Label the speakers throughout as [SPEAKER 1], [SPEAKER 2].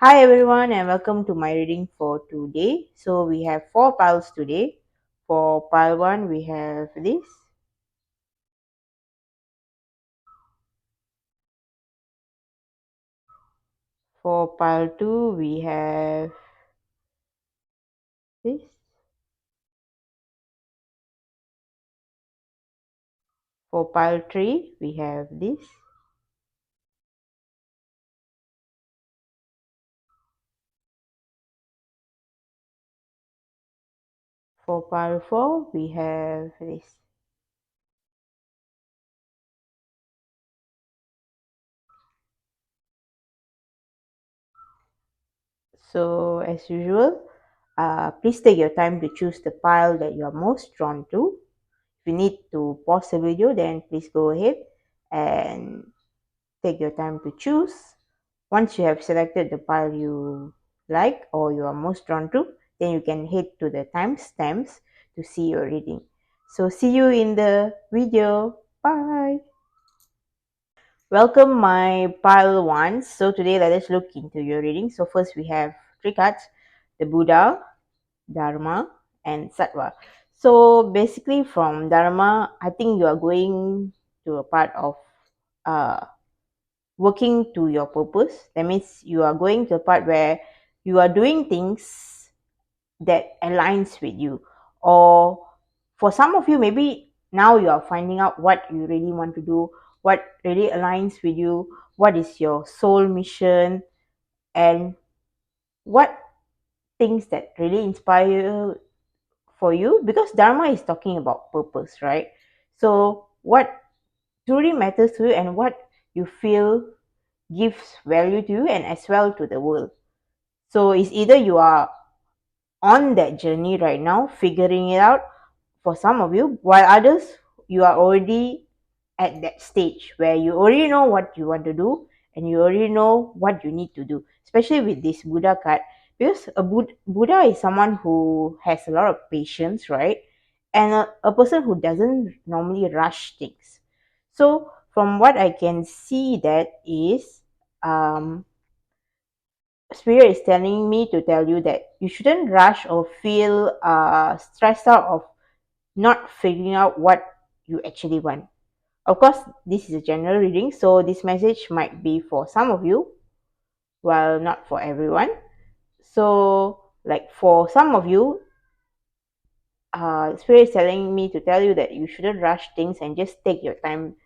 [SPEAKER 1] Hi everyone and welcome to my reading for today. So we have four piles today. For pile 1 we have this. For pile 2 we have this. For pile 3 we have this. For pile 4 we have this. So as usual, please take your time to choose the pile that you are most drawn to. If you need to pause the video, then please go ahead and take your time to choose. Once you have selected the pile you like or you are most drawn to, then you can head to the timestamps to see your reading. So see you in the video. Bye. Welcome my pile ones. So today let us look into your reading. So first we have three cards: the Buddha, Dharma, and Sattva. So basically from Dharma, I think you are going to a part of uh working to your purpose. That means you are going to a part where you are doing things that aligns with you. Or for some of you, maybe now you are finding out what you really want to do, what really aligns with you, what is your soul mission, and what things that really inspire for you, because Dharma is talking about purpose, right? So what truly matters to you and what you feel gives value to you and as well to the world. So it's either you are on that journey right now, figuring it out for some of you, while others, you are already at that stage where you already know what you want to do and you already know what you need to do, especially with this Buddha card, because Buddha is someone who has a lot of patience, right? And a person who doesn't normally rush things. So from what I can see, that is spirit is telling me to tell you that you shouldn't rush or feel stressed out of not figuring out what you actually want. Of course, this is a general reading, so this message might be for some of you, while not for everyone. So, like for some of you, spirit is telling me to tell you that you shouldn't rush things and just take your time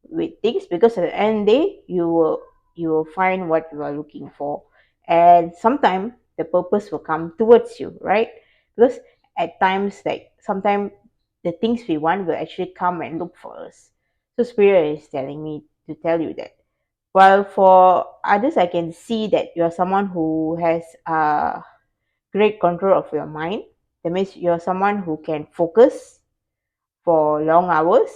[SPEAKER 1] with things, because at the end of the day you will find what you are looking for, and sometimes the purpose will come towards you, right? Because at times, like sometimes the things we want will actually come and look for us. So spirit is telling me to tell you that. While for others, I can see that you're someone who has great control of your mind. That means you're someone who can focus for long hours.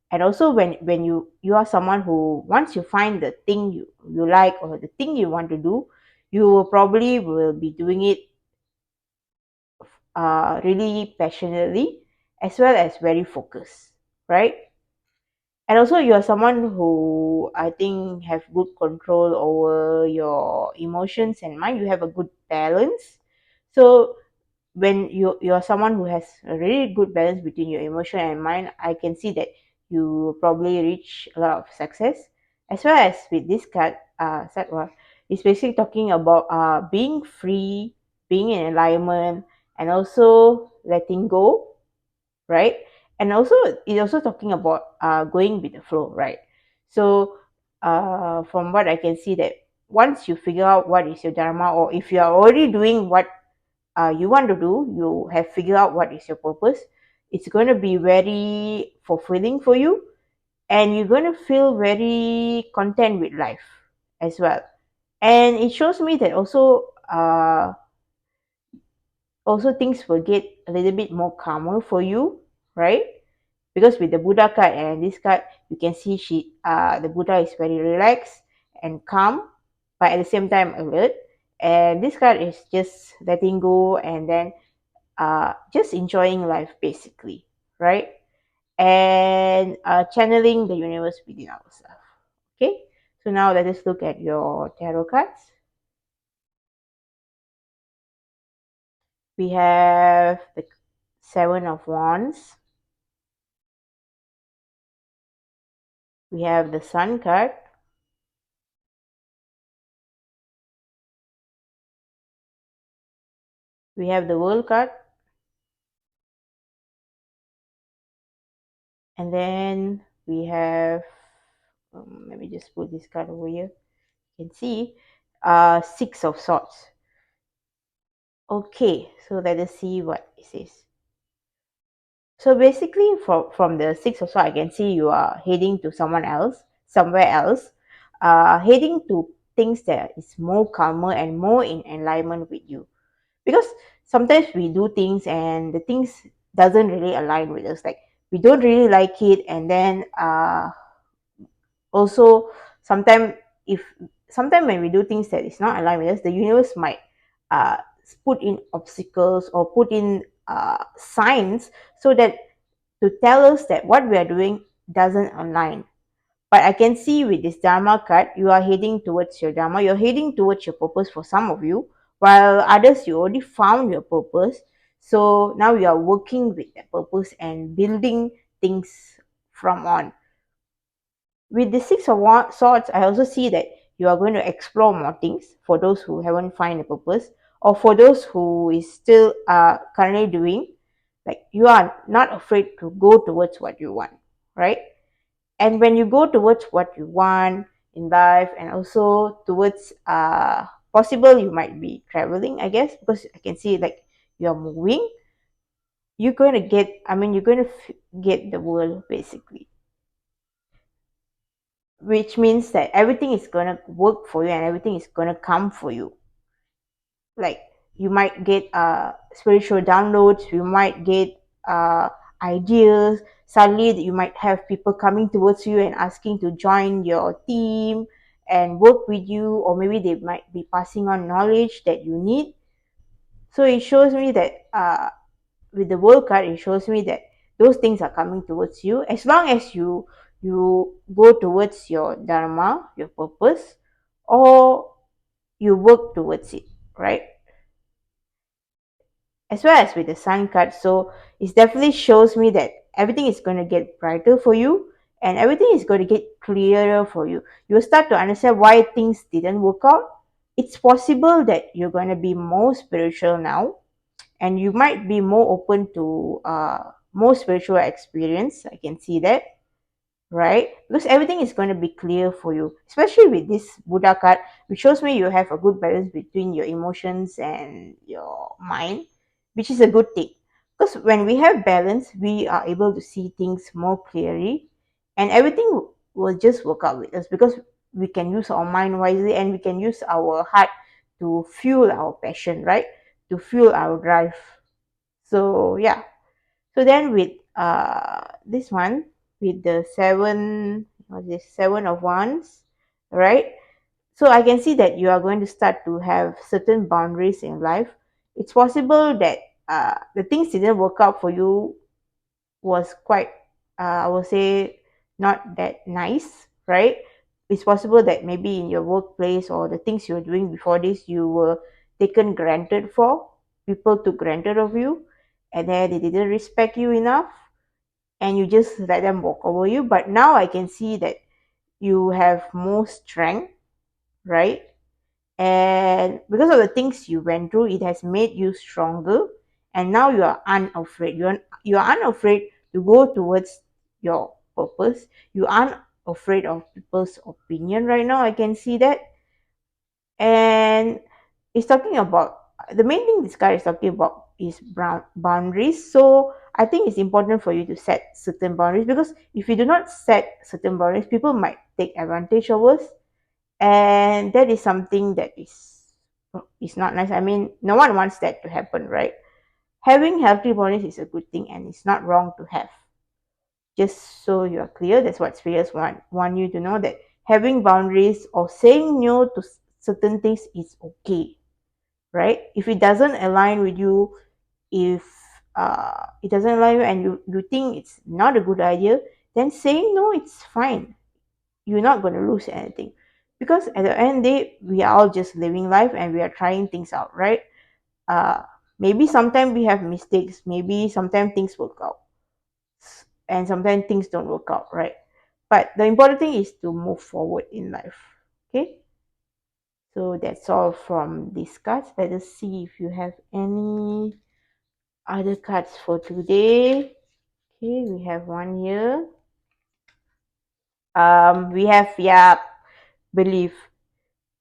[SPEAKER 1] And also when you are someone who, once you find the thing you like or the thing you want to do, you will probably will be doing it really passionately, as well as very focused, right? And also you're someone who I think have good control over your emotions and mind. You have a good balance. So when you're someone who has a really good balance between your emotion and mind, I can see that you will probably reach a lot of success. As well as with this card, Satwa, it's basically talking about being free, being in alignment, and also letting go, right? And also it's also talking about going with the flow, right? So from what I can see, that once you figure out what is your dharma, or if you are already doing what you want to do, you have figured out what is your purpose, it's going to be very fulfilling for you, and you're going to feel very content with life as well. And it shows me that also things will get a little bit more calmer for you, right? Because with the Buddha card and this card, you can see the Buddha is very relaxed and calm, but at the same time alert. And this card is just letting go, and then just enjoying life basically, right? And channeling the universe within ourselves. Okay, so now let us look at your tarot cards. We have the Seven of Wands. We have the Sun card. We have the World card. And then we have, let me just put this card over here. You can see Six of Swords. Okay, so let us see what it says. So basically, from the Six of Swords, I can see you are heading to someone else, somewhere else, heading to things that is more calmer and more in alignment with you. Because sometimes we do things and the things doesn't really align with us. Like we don't really like it, and then also sometimes if sometimes when we do things that is not aligned with us, the universe might uh, put in obstacles or put in signs so that to tell us that what we are doing doesn't align. But I can see with this Dharma card, you are heading towards your Dharma, you're heading towards your purpose for some of you, while others you already found your purpose. So now you are working with that purpose and building things from on. With the Six of Swords, I also see that you are going to explore more things for those who haven't find a purpose, or for those who is still currently doing. Like you are not afraid to go towards what you want, right? And when you go towards what you want in life, and also towards possible you might be traveling, I guess, because I can see like you're moving. You're going to get, I mean, you're going to get the world basically, which means that everything is going to work for you and everything is going to come for you. Like you might get spiritual downloads, you might get ideas. Suddenly you might have people coming towards you and asking to join your team and work with you, or maybe they might be passing on knowledge that you need. So it shows me that with the world card, it shows me that those things are coming towards you as long as you go towards your dharma, your purpose, or you work towards it, right? As well as with the sun card. So it definitely shows me that everything is going to get brighter for you and everything is going to get clearer for you. You'll start to understand why things didn't work out. It's possible that you're going to be more spiritual now, and you might be more open to more spiritual experience. I can see that, right? Because everything is going to be clear for you, especially with this Buddha card, which shows me you have a good balance between your emotions and your mind, which is a good thing. Because when we have balance, we are able to see things more clearly, and everything will just work out with us because we can use our mind wisely and we can use our heart to fuel our passion, right? To fuel our drive. So, yeah, so then with this one, with the seven, what's this, Seven of Wands, right? So I can see that you are going to start to have certain boundaries in life. It's possible that the things didn't work out for you was quite, I would say, not that nice, right? It's possible that maybe in your workplace or the things you were doing before this, you were taken granted for. People took granted of you, and then they didn't respect you enough, and you just let them walk over you. But now I can see that you have more strength, right? And because of the things you went through, it has made you stronger, and now you are unafraid. You are unafraid to go towards your purpose. You aren't afraid of people's opinion right now. I can see that. And it's talking about, the main thing this guy is talking about is boundaries. So I think it's important for you to set certain boundaries, because if you do not set certain boundaries, people might take advantage of us, and that is something that is not nice. I mean, no one wants that to happen, right? Having healthy boundaries is a good thing, and it's not wrong to have. Just so you are clear, that's what spirits want you to know, that having boundaries or saying no to certain things is okay, right? If it doesn't align with you, if it doesn't align with you and you think it's not a good idea, then saying no, it's fine. You're not going to lose anything, because at the end of the day, we are all just living life and we are trying things out, right? Maybe sometimes we have mistakes, maybe sometimes things work out, and sometimes things don't work out, right? But the important thing is to move forward in life. Okay, so that's all from these cards. Let us see if you have any other cards for today. Okay, we have one here. We have, yeah, belief.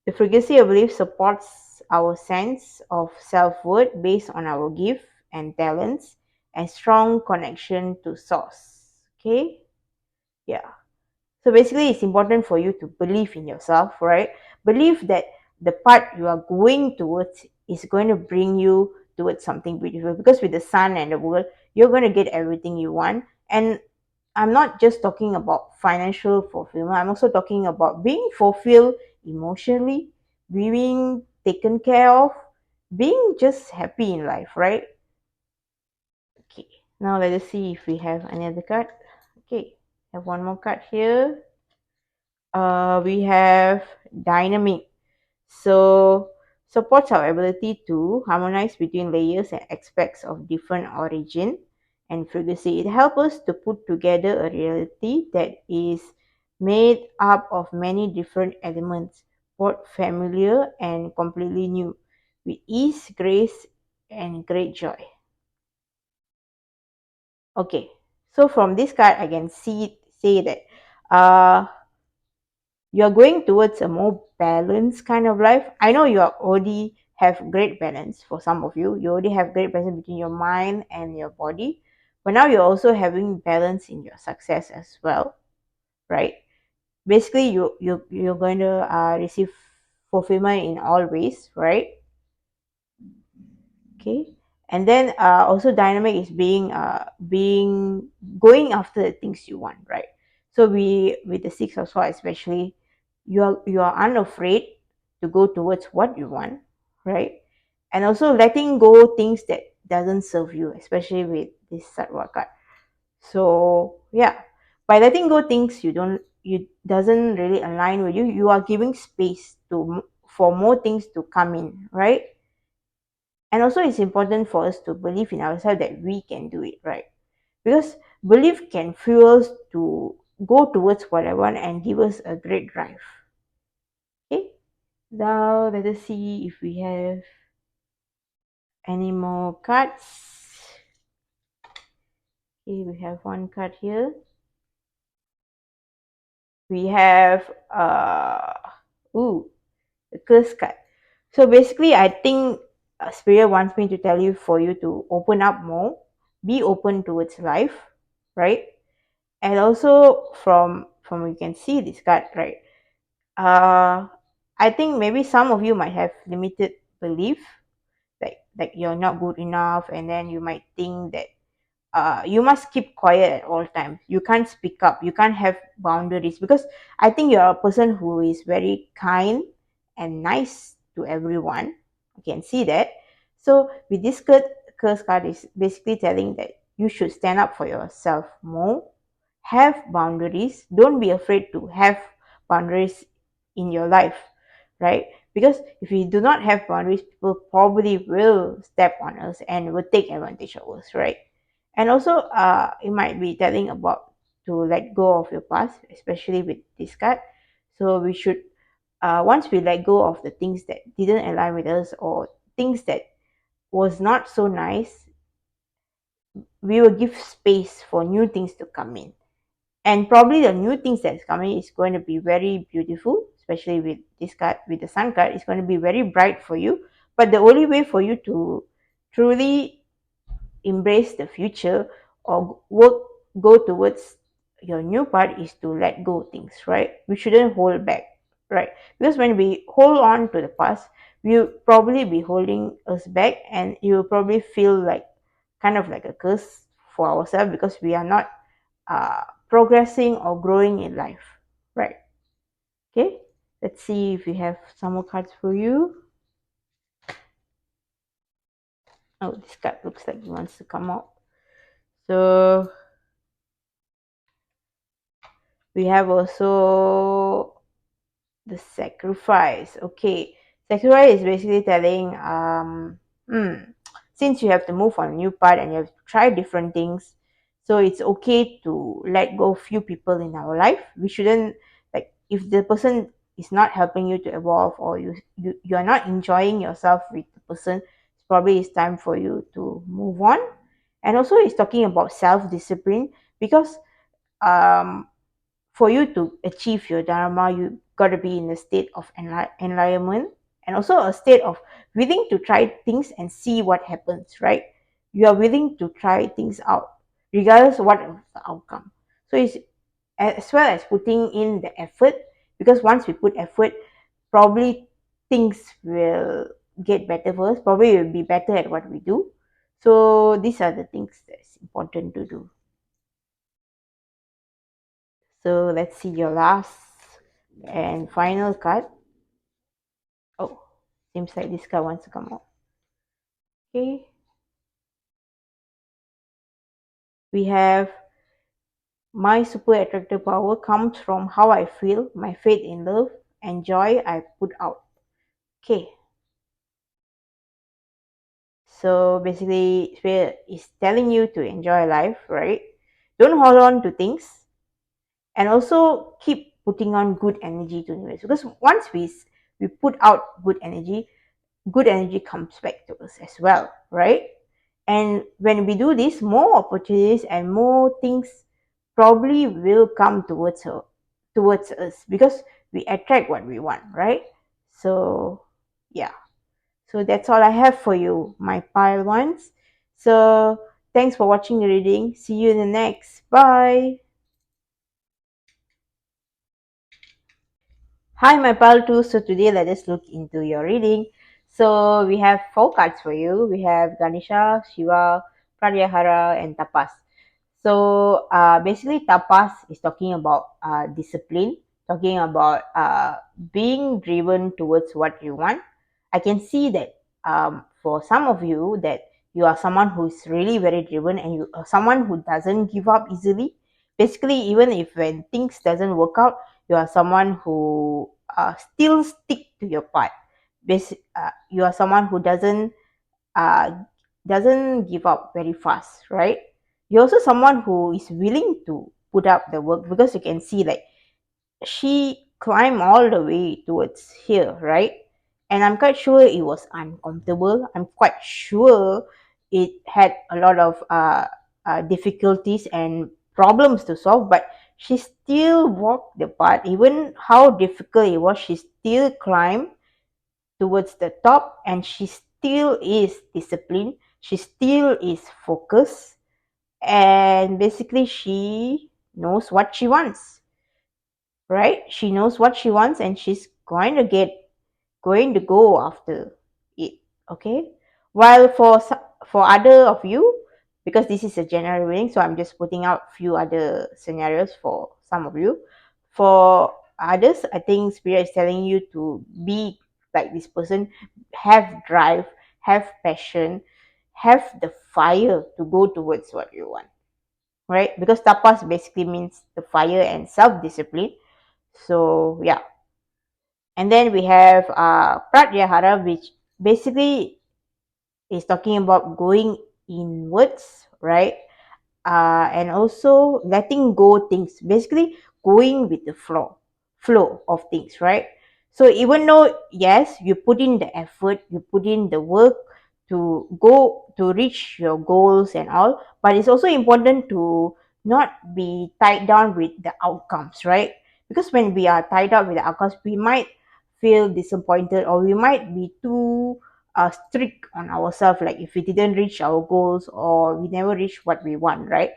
[SPEAKER 1] The frequency of belief supports our sense of self-worth based on our gift and talents and strong connection to source. Okay, yeah. So basically, it's important for you to believe in yourself, right? Believe that the path you are going towards is going to bring you towards something beautiful. Because with the sun and the world, you're going to get everything you want. And I'm not just talking about financial fulfillment, I'm also talking about being fulfilled emotionally, being taken care of, being just happy in life, right? Okay, now let us see if we have another card. Okay, have one more card here. We have dynamic. So supports our ability to harmonize between layers and aspects of different origin and frequency. It helps us to put together a reality that is made up of many different elements, both familiar and completely new, with ease, grace, and great joy. Okay, so from this card, I can say that uh, you're going towards a more balanced kind of life. I know you are already have great balance. For some of you, you already have great balance between your mind and your body, but now you're also having balance in your success as well, right? Basically, you're going to receive fulfillment in all ways, right? Okay, and then also dynamic is being going after the things you want, right? So we, with the six of swords especially, you are unafraid to go towards what you want, right? And also letting go things that doesn't serve you, especially with this Sattva card. So yeah, by letting go things you doesn't really align with you, you are giving space for more things to come in, right? And also it's important for us to believe in ourselves that we can do it, right? Because belief can fuel us to go towards what I want and give us a great drive. Okay, now let us see if we have any more cards. Okay, we have one card here. We have ooh, the curse card. So basically, I think Spirit wants me to tell you for you to open up more, be open towards life, right? And also from you can see this card, right? I think maybe some of you might have limited belief, like you're not good enough, and then you might think that you must keep quiet at all times. You can't speak up. You can't have boundaries, because I think you're a person who is very kind and nice to everyone. You can see that. So with this curse card is basically telling that you should stand up for yourself more, have boundaries. Don't be afraid to have boundaries in your life, right? Because if we do not have boundaries, people probably will step on us and will take advantage of us, right? And also it might be telling about to let go of your past, especially with this card. So we should, once we let go of the things that didn't align with us, or things that was not so nice, we will give space for new things to come in. And probably the new things that's coming is going to be very beautiful, especially with this card, with the sun card. It's going to be very bright for you. But the only way for you to truly embrace the future or go towards your new part is to let go things, right? We shouldn't hold back, right? Because when we hold on to the past, we'll probably be holding us back, and you will probably feel like kind of like a curse for ourselves, because we are not progressing or growing in life, right? Okay, let's see if we have some more cards for you. Oh, this card looks like it wants to come out. So we have also the sacrifice. Okay, sacrifice is basically telling since you have to move on a new part and you have to try different things, so it's okay to let go of few people in our life. We shouldn't, like, if the person is not helping you to evolve, or you are not enjoying yourself with the person, it's probably it's time for you to move on. And also it's talking about self-discipline, because um for you to achieve your dharma, you got to be in a state of enlightenment, and also a state of willing to try things and see what happens, right? You are willing to try things out regardless of what of the outcome. So it's as well as putting in the effort, because once we put effort, probably things will get better for us, probably we'll be better at what we do. So these are the things that's important to do. So let's see your last and final card. Oh, seems like this card wants to come out. Okay. We have my super attractive power comes from how I feel, my faith in love, and joy I put out. Okay. So basically, Spirit is telling you to enjoy life, right? Don't hold on to things, and also keep putting on good energy to the universe. Because once we put out good energy comes back to us as well, right? And when we do this, more opportunities and more things probably will come towards us, because we attract what we want, right? So yeah. So that's all I have for you, my pile ones. So thanks for watching the reading. See you in the next. Bye. Hi, my pal too. So today let us look into your reading. So we have four cards for you. We have Ganesha, Shiva, Pratyahara, and Tapas. So basically, tapas is talking about discipline, talking about being driven towards what you want. I can see that for some of you that you are someone who is really very driven, and you are someone who doesn't give up easily. Basically, even if when things doesn't work out, you are someone who still stick to your part. You are someone who uh, doesn't give up very fast, right? You're also someone who is willing to put up the work, because you can see like she climbed all the way towards here, right? And I'm quite sure it was uncomfortable. I'm quite sure it had a lot of difficulties and problems to solve, but she still walked the path. Even how difficult it was, she still climbed towards the top, and she still is disciplined, she still is focused, and basically she knows what she wants, right? She knows what she wants, and she's going to go after it. Okay. While for other of you, because this is a general reading, so I'm just putting out few other scenarios for some of you. For others, I think Spirit is telling you to be like this person, have drive, have passion, have the fire to go towards what you want, right? Because tapas basically means the fire and self-discipline. So yeah. And then we have pratyahara, which basically is talking about going inwards, right? And also letting go things, basically going with the flow of things, right? So even though yes, you put in the effort, you put in the work to go to reach your goals and all, but it's also important to not be tied down with the outcomes, right? Because when we are tied up with the outcomes, we might feel disappointed, or we might be too strict on ourselves, like if we didn't reach our goals or we never reach what we want, right?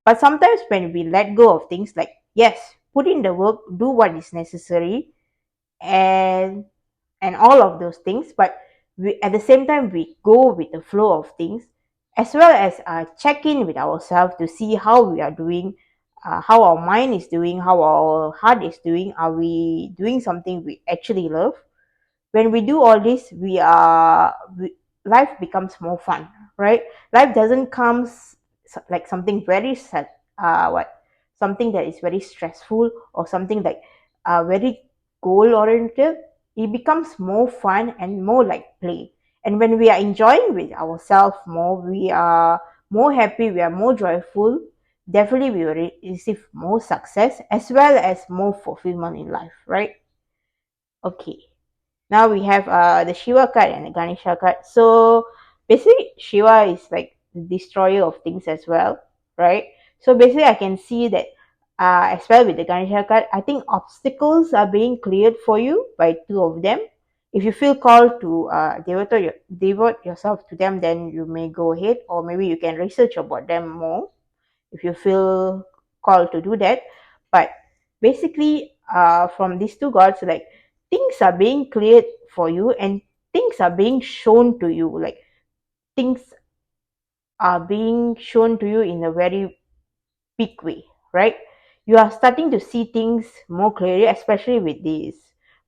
[SPEAKER 1] But sometimes when we let go of things, like yes, put in the work, do what is necessary, and all of those things, but we at the same time we go with the flow of things, as well as check in with ourselves to see how we are doing, how our mind is doing, how our heart is doing. Are we doing something we actually love? When we do all this, life becomes more fun, right? Life doesn't come like something very sad, what something that is very stressful, or something like very goal oriented. It becomes more fun and more like play. And when we are enjoying with ourselves more, we are more happy, we are more joyful, definitely we will receive more success as well as more fulfillment in life, right? Okay. Now we have the Shiva card and the Ganesha card. So basically, Shiva is like the destroyer of things as well, right? So basically, I can see that as well with the Ganesha card, I think obstacles are being cleared for you by two of them. If you feel called to devote yourself to them, then you may go ahead, or maybe you can research about them more if you feel called to do that. But basically, from these two gods, like things are being cleared for you and things are being shown to you. Like things are being shown to you in a very big way, right? You are starting to see things more clearly, especially with this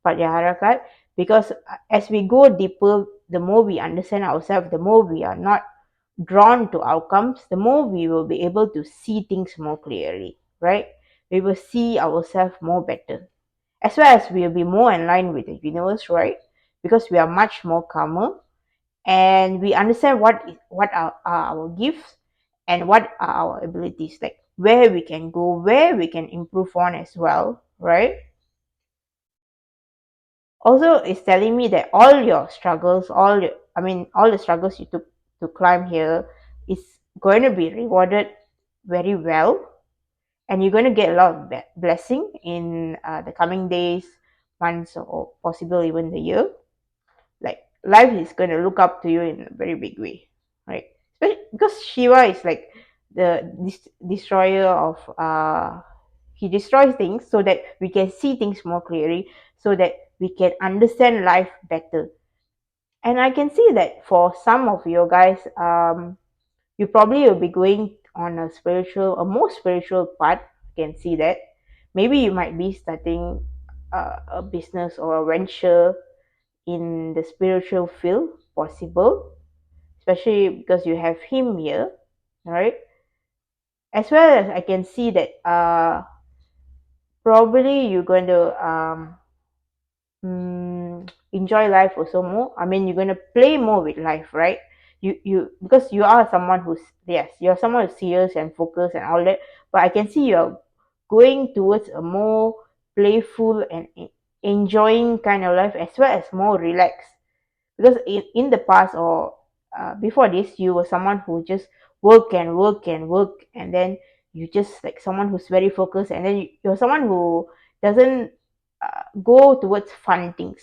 [SPEAKER 1] Pratyahara card, because as we go deeper, the more we understand ourselves, the more we are not drawn to outcomes, the more we will be able to see things more clearly, right? We will see ourselves more better, as well as we will be more in line with the universe, right? Because we are much more calmer and we understand what are our gifts and what are our abilities, like where we can go, where we can improve on as well, right? Also, it's telling me that all your struggles, all the struggles you took to climb here is going to be rewarded very well, and you're going to get a lot of blessing in the coming days, months, or possible even the year. Like life is going to look up to you in a very big way, right? Especially because Shiva is like the destroyer of he destroys things so that we can see things more clearly, so that we can understand life better. And I can see that for some of you guys, you probably will be going on a more spiritual path. I can see that maybe you might be starting a business or a venture in the spiritual field, possible, especially because you have him here, right? As well as I can see that probably you're going to enjoy life also more. I mean, you're going to play more with life, right? You because you are someone who's, yes, you're someone who's serious and focused and all that, but I can see you're going towards a more playful and enjoying kind of life, as well as more relaxed. Because in the past, or before this, you were someone who just work and work and work, and then you just like someone who's very focused, and then you're someone who doesn't go towards fun things.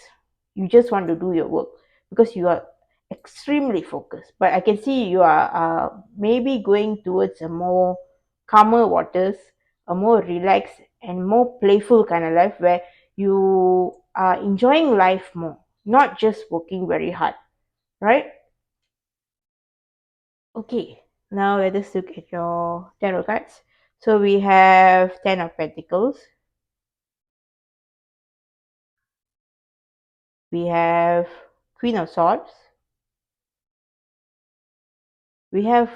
[SPEAKER 1] You just want to do your work because you are extremely focused. But I can see you are maybe going towards a more calmer waters, a more relaxed and more playful kind of life, where you are enjoying life more, not just working very hard, right? Okay, now let us look at your tarot cards. So we have Ten of Pentacles, we have Queen of Swords, we have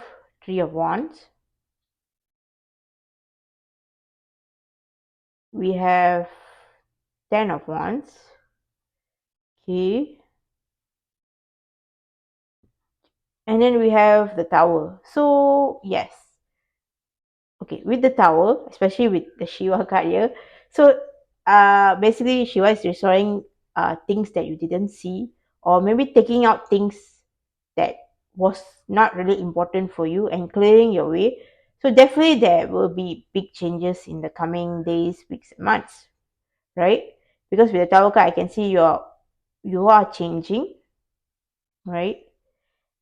[SPEAKER 1] Three of Wands, we have Ten of Wands, okay, and then we have the Tower. So yes, okay, with the Tower, especially with the Shiva card here, so basically Shiva is restoring things that you didn't see, or maybe taking out things that was not really important for you and clearing your way. So definitely there will be big changes in the coming days, weeks, and months, right? Because with the Tower card, I can see you are changing, right?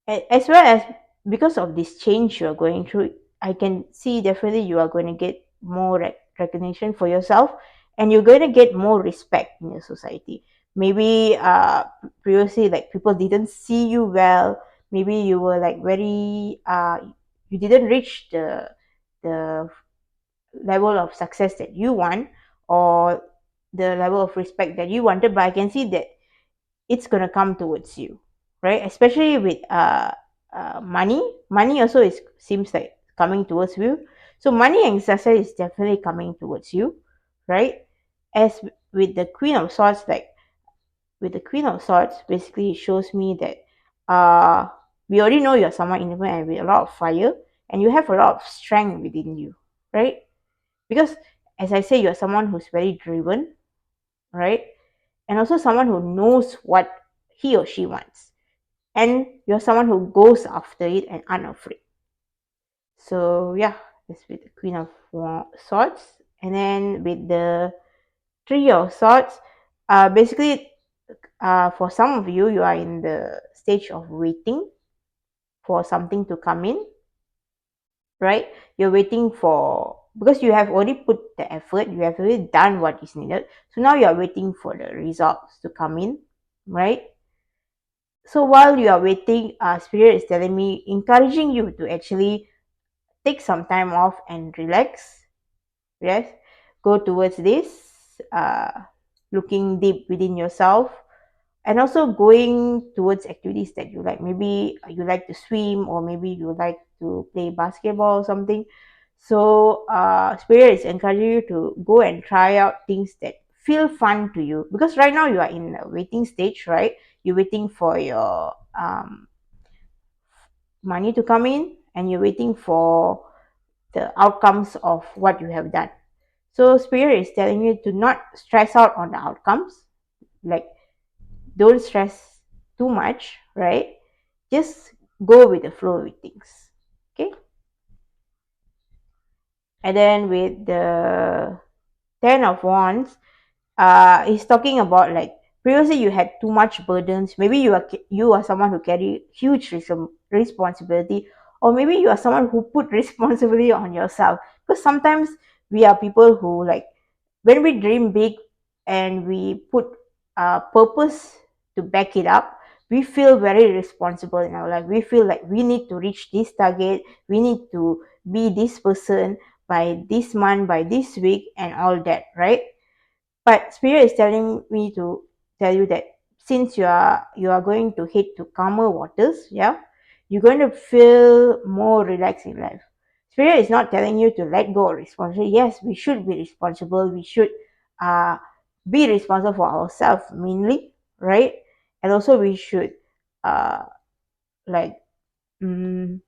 [SPEAKER 1] As well as because of this change you're going through, I can see definitely you are going to get more recognition for yourself, and you're going to get more respect in your society. Maybe previously, like, people didn't see you well, maybe you were like very you didn't reach the level of success that you want, or the level of respect that you wanted, but I can see that it's gonna come towards you, right? Especially with money also is seems like coming towards you. So money and success is definitely coming towards you, right? As with the Queen of Swords, like with the Queen of Swords, basically it shows me that uh we already know you're someone independent and with a lot of fire, and you have a lot of strength within you, right? Because as I say, you're someone who's very driven, right? And also someone who knows what he or she wants, and you're someone who goes after it and unafraid. So yeah, that's with the Queen of Swords. And then with the Three of Swords, basically, for some of you, you are in the stage of waiting for something to come in, right? You're waiting for, because you have already put the effort, you have already done what is needed. So now you are waiting for the results to come in, right? So while you are waiting, Spirit is telling me, encouraging you to actually take some time off and relax. Yes, go towards this, looking deep within yourself, and also going towards activities that you like. Maybe you like to swim, or maybe you like to play basketball or something. So Spirit is encouraging you to go and try out things that feel fun to you, because right now you are in a waiting stage, right? You're waiting for your money to come in, and you're waiting for the outcomes of what you have done. So Spirit is telling you to not stress out on the outcomes. Like, don't stress too much, right? Just go with the flow with things. Okay. And then with the Ten of Wands, he's talking about, like, previously you had too much burdens. Maybe you are someone who carry huge responsibility, or maybe you are someone who put responsibility on yourself. Because sometimes we are people who, like, when we dream big and we put purpose to back it up, we feel very responsible in our life. We feel like we need to reach this target, we need to be this person by this month, by this week, and all that, right? But Spirit is telling me to tell you that since you are going to head to calmer waters, yeah, you're going to feel more relaxed in life. Spirit is not telling you to let go of responsibility. Yes, we should be responsible. We should uh, be responsible for ourselves mainly, right? And also we should uh, like mm,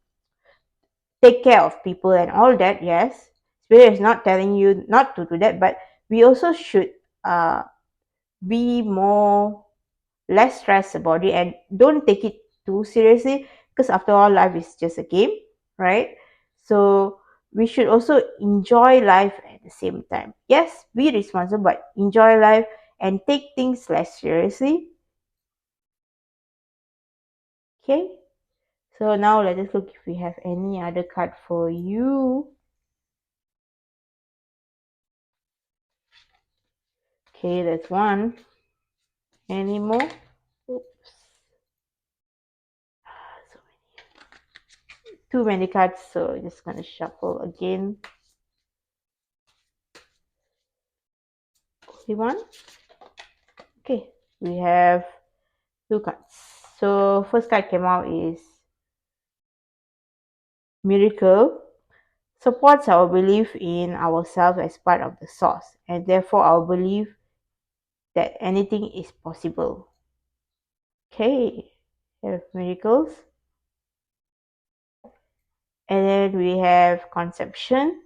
[SPEAKER 1] take care of people and all that. Yes, Spirit is not telling you not to do that, but we also should uh, be more less stressed about it, and don't take it too seriously, because after all, life is just a game, right? So we should also enjoy life at the same time. Yes, be responsible, but enjoy life and take things less seriously. Okay, so now let us look if we have any other card for you. Okay, that's one. Any more? Oops, so too many cards, so just gonna shuffle again. Only one. Okay, we have two cards. So first card came out is Miracle. Supports our belief in ourselves as part of the source, and therefore our belief that anything is possible. Okay, we have miracles. And then we have Conception.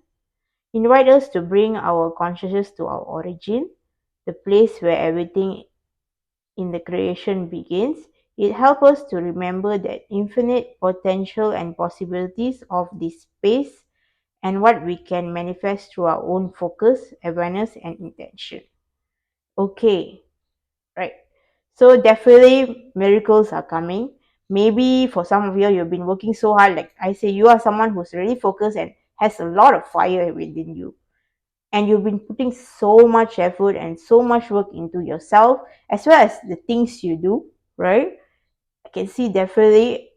[SPEAKER 1] Invite us to bring our consciousness to our origin, the place where everything in the creation begins. It helps us to remember that infinite potential and possibilities of this space, and what we can manifest through our own focus, awareness, and intention. Okay, right. So definitely miracles are coming. Maybe for some of you, you've been working so hard. Like I say, you are someone who's really focused and has a lot of fire within you. And you've been putting so much effort and so much work into yourself, as well as the things you do, right? I can see definitely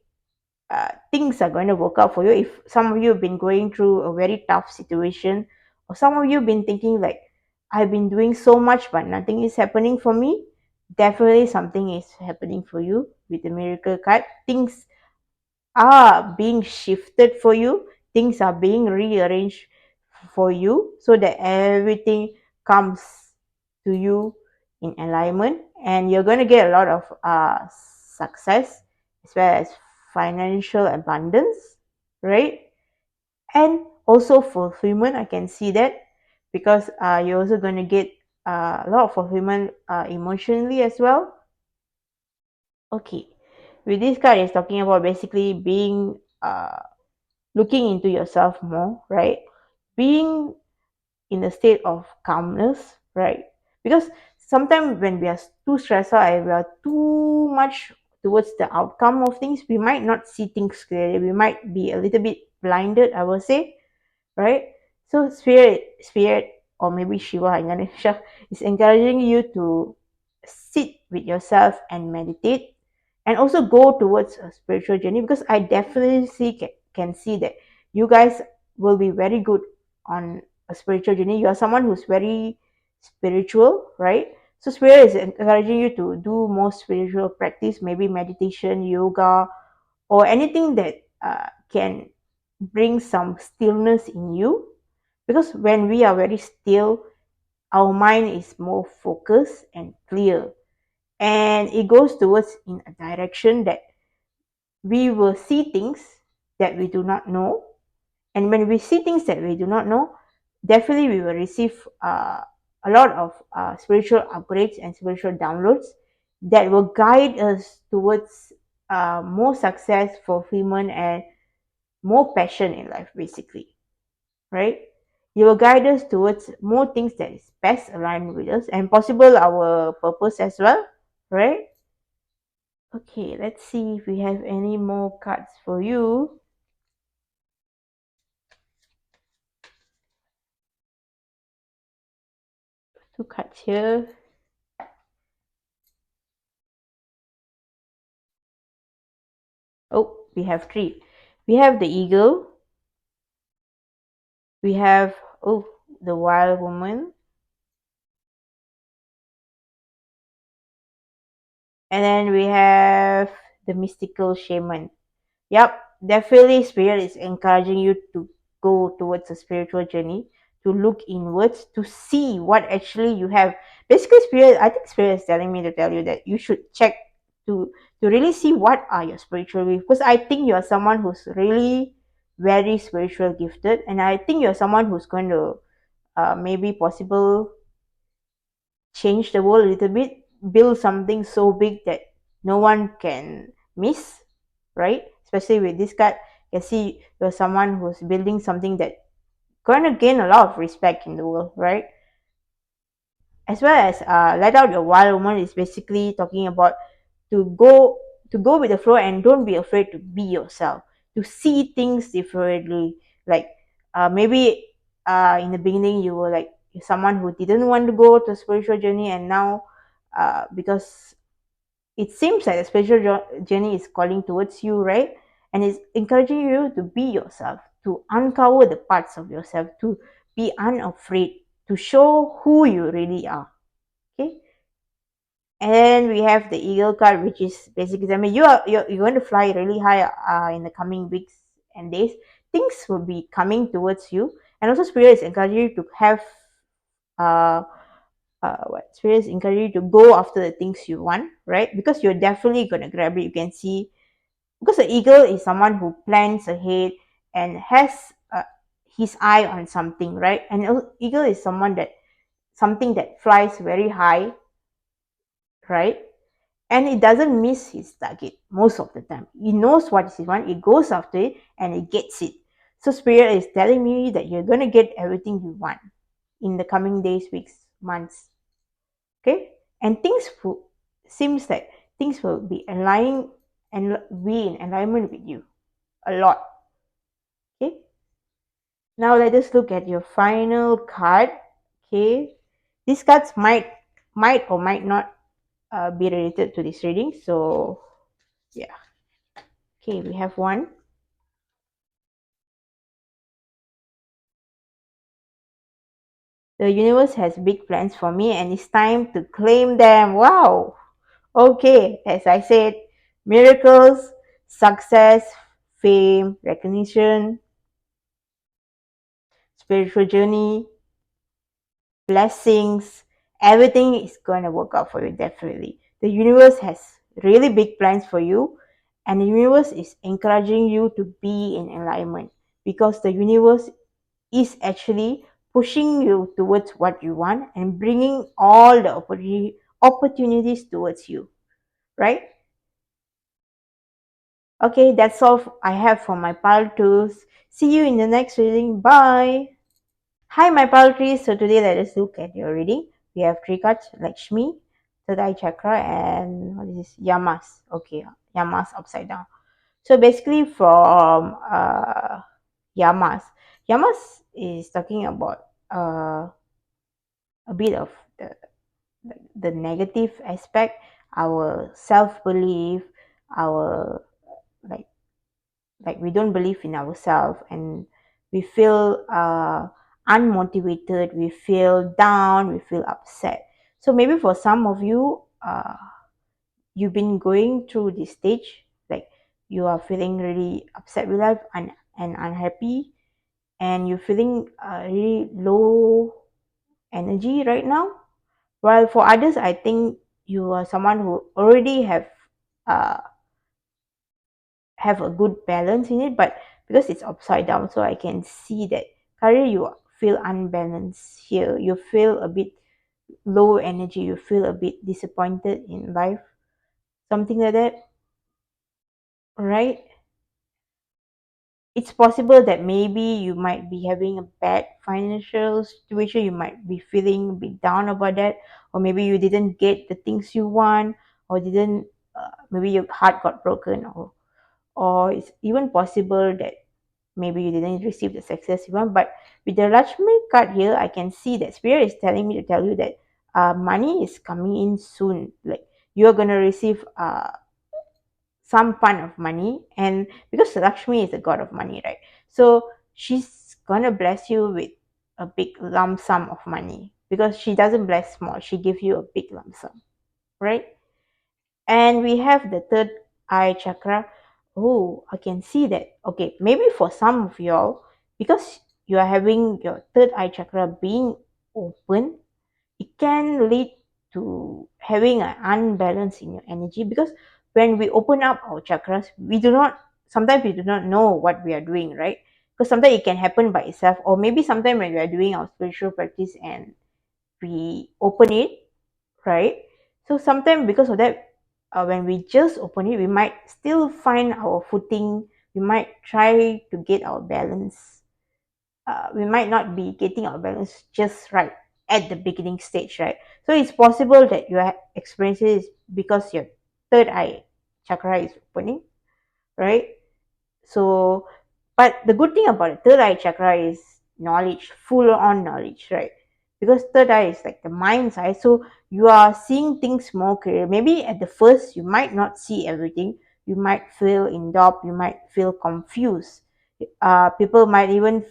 [SPEAKER 1] things are going to work out for you. If some of you have been going through a very tough situation, or some of you have been thinking like, I've been doing so much but nothing is happening for me, definitely something is happening for you with the miracle card. Things are being shifted for you, things are being rearranged for you, so that everything comes to you in alignment, and you're going to get a lot of success as well as financial abundance, right? And also fulfillment. I can see that because you're also going to get a lot of fulfillment emotionally as well. Okay, with this card, is talking about basically being looking into yourself more, right? Being in a state of calmness, right? Because sometimes when we are too stressed out and we are too much towards the outcome of things, we might not see things clearly. We might be a little bit blinded, I will say, right? So spirit, or maybe Shiva and Ganesha is encouraging you to sit with yourself and meditate, and also go towards a spiritual journey, because I definitely can see that you guys will be very good on a spiritual journey. You are someone who's very spiritual, right? So spirit is encouraging you to do more spiritual practice, maybe meditation, yoga, or anything that can bring some stillness in you, because when we are very still, our mind is more focused and clear, and it goes towards in a direction that we will see things that we do not know. And when we see things that we do not know, definitely we will receive a lot of spiritual upgrades and spiritual downloads that will guide us towards more success, fulfillment, and more passion in life, basically, right? You will guide us towards more things that is best aligned with us and possible our purpose as well, right? Okay, let's see if we have any more cards for you. Two cards here. Oh, we have three. We have the eagle. We have, oh, the wild woman. And then we have the mystical shaman. Yep, definitely spirit is encouraging you to go towards a spiritual journey, to look inwards, to see what actually you have. Basically, spirit, I think spirit is telling me to tell you that you should check to to really see what are your spiritual gifts. Because I think you're someone who's really very spiritual gifted, and I think you're someone who's going to maybe possible change the world a little bit, build something so big that no one can miss, right? Especially with this card, you can see you're someone who's building something that going to gain a lot of respect in the world, right? As well as let out your wild woman is basically talking about to go to go with the flow and don't be afraid to be yourself, to see things differently. Like maybe in the beginning you were like someone who didn't want to go to a spiritual journey, and now because it seems like the spiritual journey is calling towards you, right? And it's encouraging you to be yourself, to uncover the parts of yourself, to be unafraid, to show who you really are. Okay. And then we have the eagle card, which is basically, I mean, you're going to fly really high in the coming weeks and days. Things will be coming towards you, and also spirit is encouraging you to have uh, what spirit is encouraging you to go after the things you want, right? Because you're definitely gonna grab it. You can see, because the eagle is someone who plans ahead and has his eye on something, right? And eagle is someone that something that flies very high, right? And it doesn't miss his target most of the time. He knows what he wants, it goes after it, and it gets it. So spirit is telling me that you're going to get everything you want in the coming days, weeks, months. Okay. And seems like things will be aligning and be in alignment with you a lot. Okay. Now let us look at your final card. Okay. These cards might or might not be related to this reading. So yeah. Okay, we have one. The universe has big plans for me and it's time to claim them. Wow. Okay, as I said, miracles, success, fame, recognition, spiritual journey, blessings, everything is going to work out for you, definitely. The universe has really big plans for you, and the universe is encouraging you to be in alignment, because the universe is actually pushing you towards what you want and bringing all the opportunities towards you, right? Okay, that's all I have for my pile tools. See you in the next reading. Bye. Hi, my paltries. So today let us look at your reading. We have three cards: Lakshmi, third eye chakra, and what is this? Yamas. Okay, Yamas upside down. So basically, from Yamas, Yamas is talking about a bit of the negative aspect, our self belief, our like we don't believe in ourselves, and we feel unmotivated, we feel down, we feel upset. So maybe for some of you, you've been going through this stage, like you are feeling really upset with life and unhappy, and you're feeling really low energy right now. While for others, I think you are someone who already uh, have a good balance in it, but because it's upside down, so I can see that currently you feel unbalanced here, you feel a bit low energy, you feel a bit disappointed in life, something like that, right? It's possible that maybe you might be having a bad financial situation, you might be feeling a bit down about that, or maybe you didn't get the things you want, or didn't maybe your heart got broken, or it's even possible that maybe you didn't receive the success you want. But with the Lakshmi card here, I can see that spirit is telling me to tell you that money is coming in soon, like you're gonna receive some fund of money. And because Lakshmi is the god of money, right, so she's gonna bless you with a big lump sum of money, because she doesn't bless small, she gives you a big lump sum, right? And we have the third eye chakra. Oh, I can see that. Okay, maybe for some of y'all, because you are having your third eye chakra being open, it can lead to having an unbalance in your energy, because when we open up our chakras, we do not, sometimes we do not know what we are doing, right? Because sometimes it can happen by itself, or maybe sometimes when we are doing our spiritual practice and we open it, right? So sometimes because of that, when we just open it, we might still find our footing, we might try to get our balance, we might not be getting our balance just right at the beginning stage, right? So it's possible that you are experiencing this because your third eye chakra is opening, right? So, but the good thing about the third eye chakra is knowledge, full on knowledge, right? Because third eye is like the mind's eye, so you are seeing things more clear. Maybe at the first you might not see everything, you might feel in doubt, you might feel confused. People might even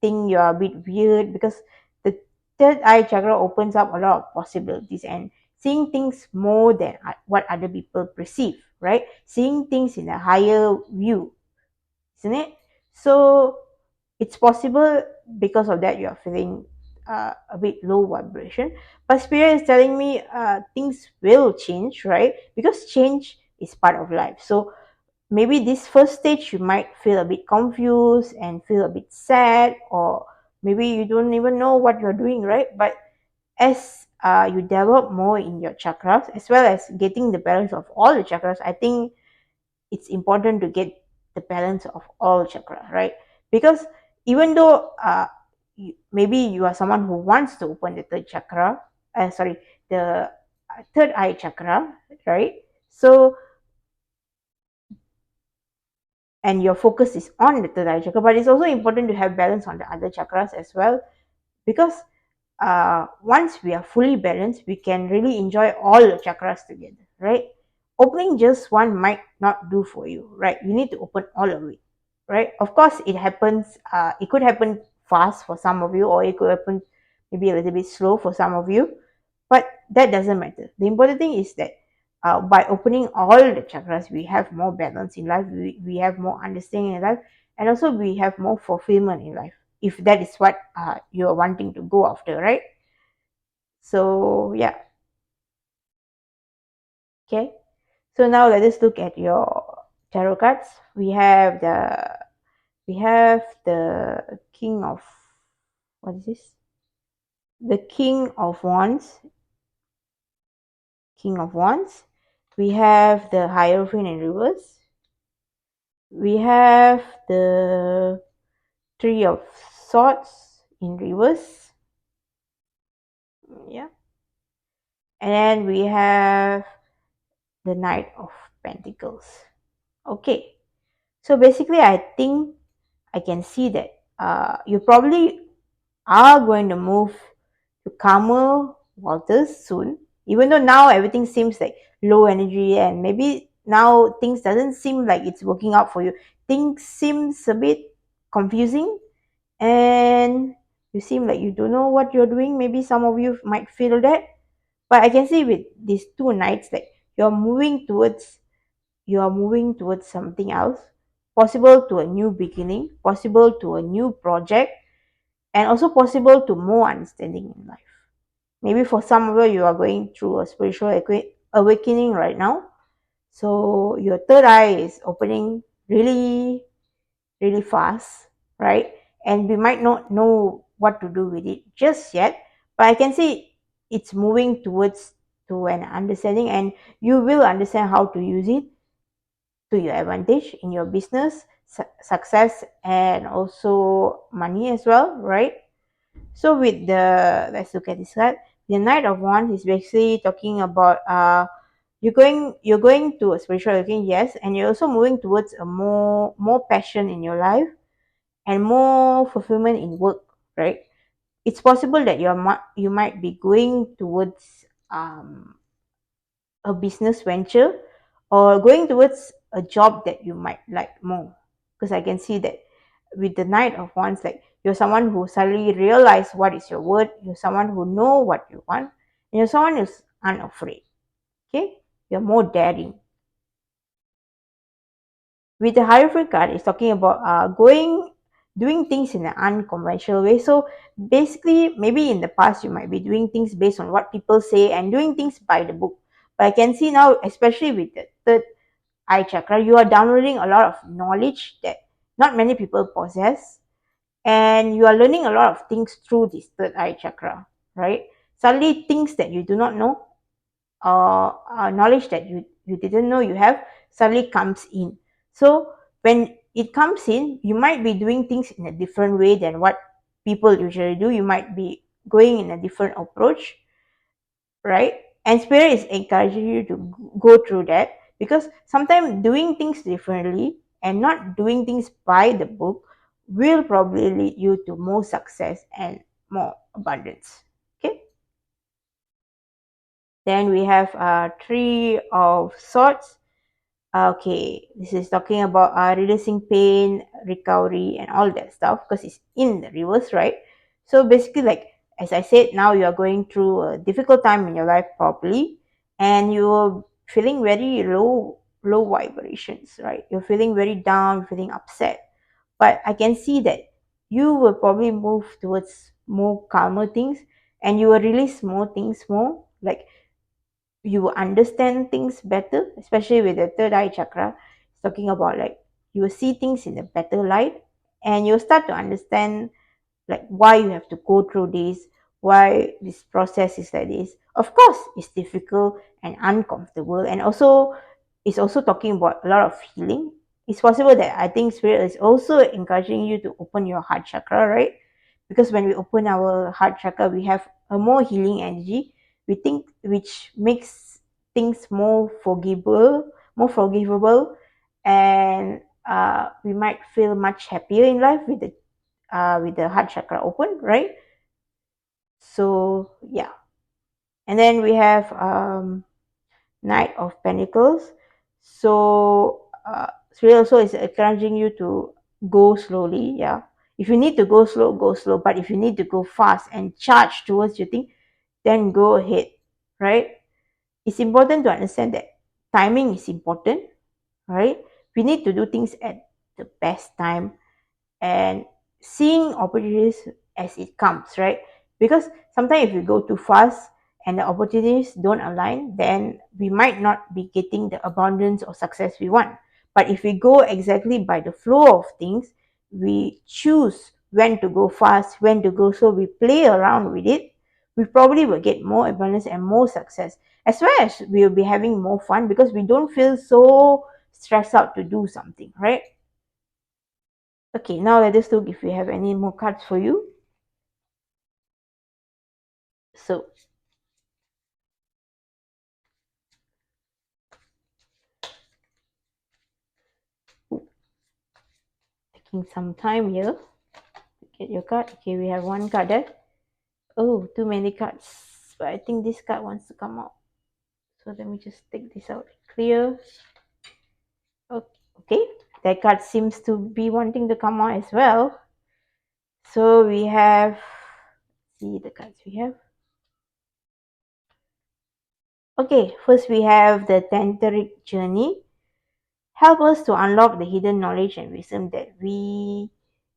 [SPEAKER 1] think you're a bit weird, because the third eye chakra opens up a lot of possibilities and seeing things more than what other people perceive, right? Seeing things in a higher view, isn't it? So it's possible because of that you are feeling a bit low vibration. But spirit is telling me things will change, right? Because change is part of life. So maybe this first stage you might feel a bit confused and feel a bit sad, or maybe you don't even know what you're doing, right? But as you develop more in your chakras, as well as getting the balance of all the chakras, I think it's important to get the balance of all chakra, right? Because even though maybe you are someone who wants to open the third chakra, sorry, the third eye chakra, right? So, and your focus is on the third eye chakra, but it's also important to have balance on the other chakras as well, because once we are fully balanced, we can really enjoy all the chakras together, right? Opening just one might not do for you, right? You need to open all of it, right? Of course, it happens, it could happen fast for some of you, or it could happen maybe a little bit slow for some of you, but that doesn't matter. The important thing is that by opening all the chakras, we have more balance in life, we have more understanding in life, and also we have more fulfillment in life, if that is what you're wanting to go after, right? So yeah, okay. So now let us look at your tarot cards. We have the king of, what is this? The king of wands. We have the hierophant in reverse. We have the three of swords in reverse. Yeah. And then we have the knight of pentacles. Okay. So basically, I think I can see that you probably are going to move to calmer waters soon. Even though now everything seems like low energy, and maybe now things doesn't seem like it's working out for you. Things seems a bit confusing, and you seem like you don't know what you're doing. Maybe some of you might feel that, but I can see with these two nights that you're moving towards something else, possible to a new beginning, possible to a new project, and also possible to more understanding in life. Maybe for some of you are going through a spiritual awakening right now. So your third eye is opening really, really fast, right? And we might not know what to do with it just yet, but I can see it's moving towards to an understanding, and you will understand how to use it to your advantage in your business, success, and also money as well, right? So with the, let's look at this card. The Knight of Wands is basically talking about you're going to a spiritual awakening, yes, and you're also moving towards a more passion in your life and more fulfillment in work, right? It's possible that you might be going towards a business venture, or going towards a job that you might like more, because I can see that with the Knight of Wands, like you're someone who suddenly realize what is your worth, you're someone who know what you want, and you're someone who's unafraid. Okay, you're more daring. With the Hierophant card, it's talking about doing things in an unconventional way. So basically, maybe in the past you might be doing things based on what people say and doing things by the book, but I can see now, especially with the third eye chakra, you are downloading a lot of knowledge that not many people possess, and you are learning a lot of things through this third eye chakra, right? Suddenly things that you do not know, knowledge that you didn't know you have, suddenly comes in. So when it comes in, you might be doing things in a different way than what people usually do. You might be going in a different approach, right? And spirit is encouraging you to go through that, because sometimes doing things differently and not doing things by the book will probably lead you to more success and more abundance. Okay. Then we have Three of Swords. Okay, this is talking about reducing pain, recovery, and all that stuff, because it's in the reverse, right? So basically, like as I said, now you are going through a difficult time in your life, probably, and you're feeling very low vibrations, right? You're feeling very down, feeling upset. But I can see that you will probably move towards more calmer things, and you will release more things more, like you will understand things better, especially with the third eye chakra. It's talking about like you will see things in a better light, and you'll start to understand like why you have to go through this, why this process is like this. Of course, it's difficult and uncomfortable, and also it's also talking about a lot of healing. It's possible that I think spirit is also encouraging you to open your heart chakra, right? Because when we open our heart chakra, we have a more healing energy, we think, which makes things more forgivable, and we might feel much happier in life with the heart chakra open, right? So yeah, and then we have Knight of Pentacles. So spirit also is encouraging you to go slowly. Yeah, if you need to go slow, go slow. But if you need to go fast and charge towards your thing, then go ahead, right? It's important to understand that timing is important, right? We need to do things at the best time, and seeing opportunities as it comes, right? Because sometimes if we go too fast and the opportunities don't align, then we might not be getting the abundance or success we want. But if we go exactly by the flow of things, we choose when to go fast, when to go slow, we play around with it, we probably will get more abundance and more success, as well as we will be having more fun because we don't feel so stressed out to do something, right? Okay, now let us look if we have any more cards for you. So, taking some time here to get your card. Okay, we have one card there. Oh, too many cards. But I think this card wants to come out. So let me just take this out. Clear. Okay, that card seems to be wanting to come out as well. So we have, see the cards we have. Okay, first we have the tantric journey. Help us to unlock the hidden knowledge and wisdom that we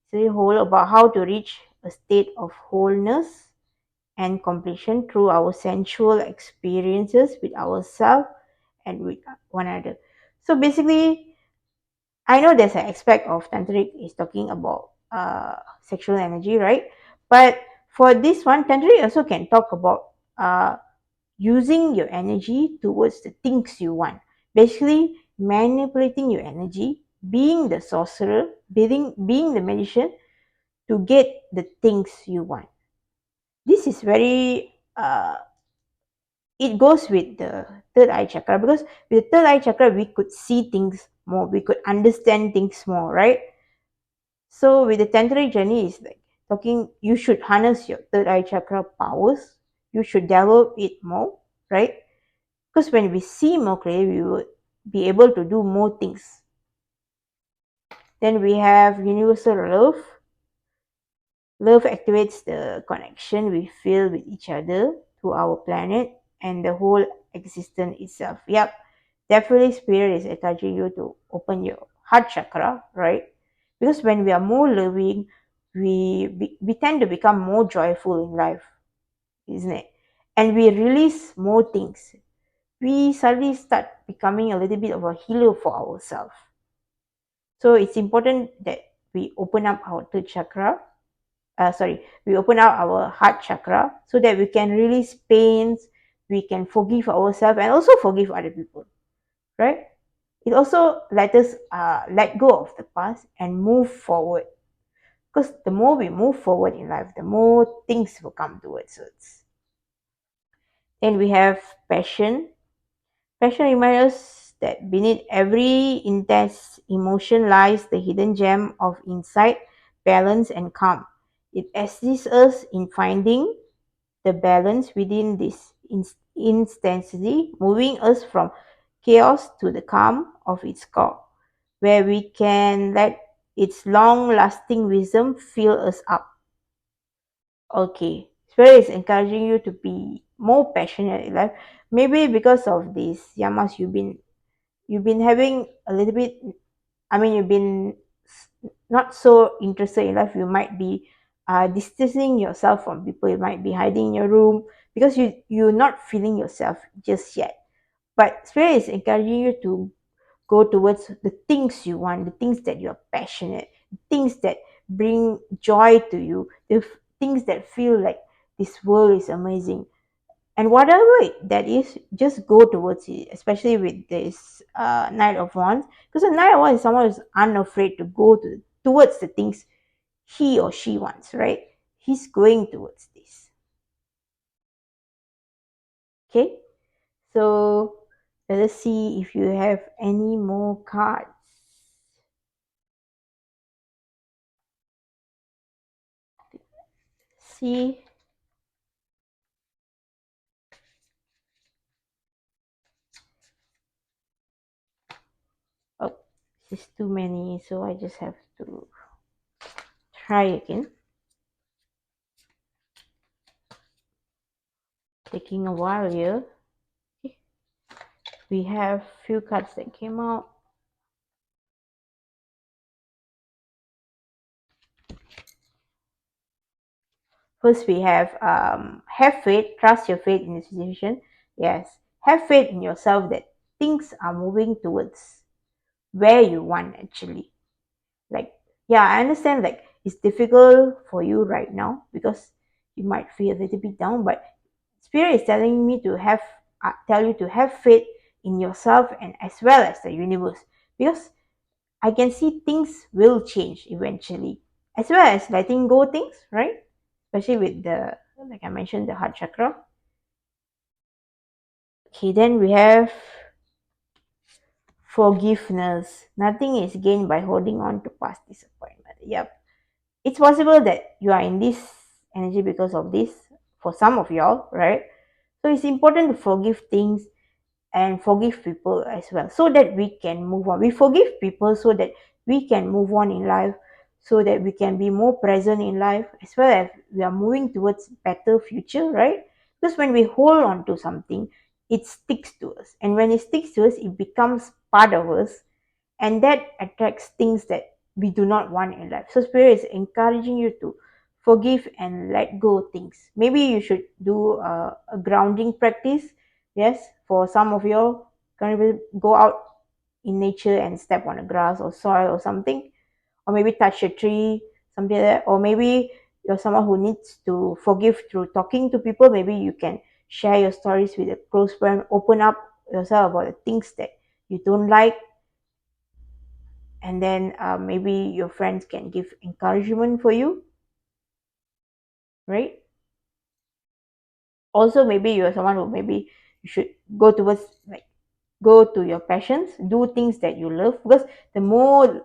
[SPEAKER 1] still hold about how to reach a state of wholeness and completion through our sensual experiences with ourselves and with one another. So basically, I know there's an aspect of tantric is talking about sexual energy, right? But for this one, tantric also can talk about using your energy towards the things you want. Basically, manipulating your energy, being the sorcerer, being the magician to get the things you want. This is very it goes with the third eye chakra, because with the third eye chakra we could see things more, we could understand things more, right? So with the tantric journey is like talking, you should harness your third eye chakra powers, you should develop it more, right? Because when we see more clearly we will be able to do more things. Then we have universal love. Love activates the connection we feel with each other, to our planet, and the whole existence itself. Yep, definitely Spirit is encouraging you to open your heart chakra, right? Because when we are more loving, we tend to become more joyful in life, isn't it? And we release more things. We suddenly start becoming a little bit of a healer for ourselves. So it's important that we open up our third chakra, we open up our heart chakra so that we can release pains, we can forgive ourselves and also forgive other people, right? It also let us let go of the past and move forward, because the more we move forward in life, the more things will come towards us. Then we have passion. Passion reminds us that beneath every intense emotion lies the hidden gem of insight, balance, and calm. It assists us in finding the balance within this intensity, moving us from chaos to the calm of its core, where we can let its long lasting wisdom fill us up. Okay, Spirit is encouraging you to be more passionate in life. Maybe because of this, Yamas, you've been having a little bit, I mean, you've been not so interested in life. You might be distancing yourself from people. You might be hiding in your room because you're not feeling yourself just yet. But Spirit is encouraging you to go towards the things you want, the things that you're passionate, things that bring joy to you, things that feel like this world is amazing. And whatever that is, just go towards it, especially with this Knight of Wands, because a Knight of Wands is someone who's unafraid to go towards the things he or she wants, right? He's going towards this. Okay, so let us see if you have any more cards. See, oh, this is too many, so I just have to try again. Taking a while here. Okay. We have few cards that came out. First, we have faith, trust your faith in the situation. Yes, have faith in yourself that things are moving towards where you want actually. Like, yeah, I understand like it's difficult for you right now because you might feel a little bit down, but spirit is telling me to have tell you to have faith in yourself and as well as the universe, because I can see things will change eventually, as well as letting go things, right? Especially with the, like I mentioned, the heart chakra. Okay, then we have forgiveness. Nothing is gained by holding on to past disappointment. Yep. It's possible that you are in this energy because of this for some of y'all, right? So it's important to forgive things and forgive people as well so that we can move on. We forgive people so that we can move on in life, so that we can be more present in life, as well as we are moving towards better future, right? Because when we hold on to something, it sticks to us, and when it sticks to us, it becomes part of us, and that attracts things that we do not want in life. So spirit is encouraging you to forgive and let go things. Maybe you should do a grounding practice. Yes, for some of you, can you go out in nature and step on the grass or soil or something, or maybe touch a tree, something like that. Or maybe you're someone who needs to forgive through talking to people. Maybe you can share your stories with a close friend, open up yourself about the things that you don't like, and then maybe your friends can give encouragement for you, right? Also, maybe you're someone who maybe you should go towards like go to your passions, do things that you love, because the more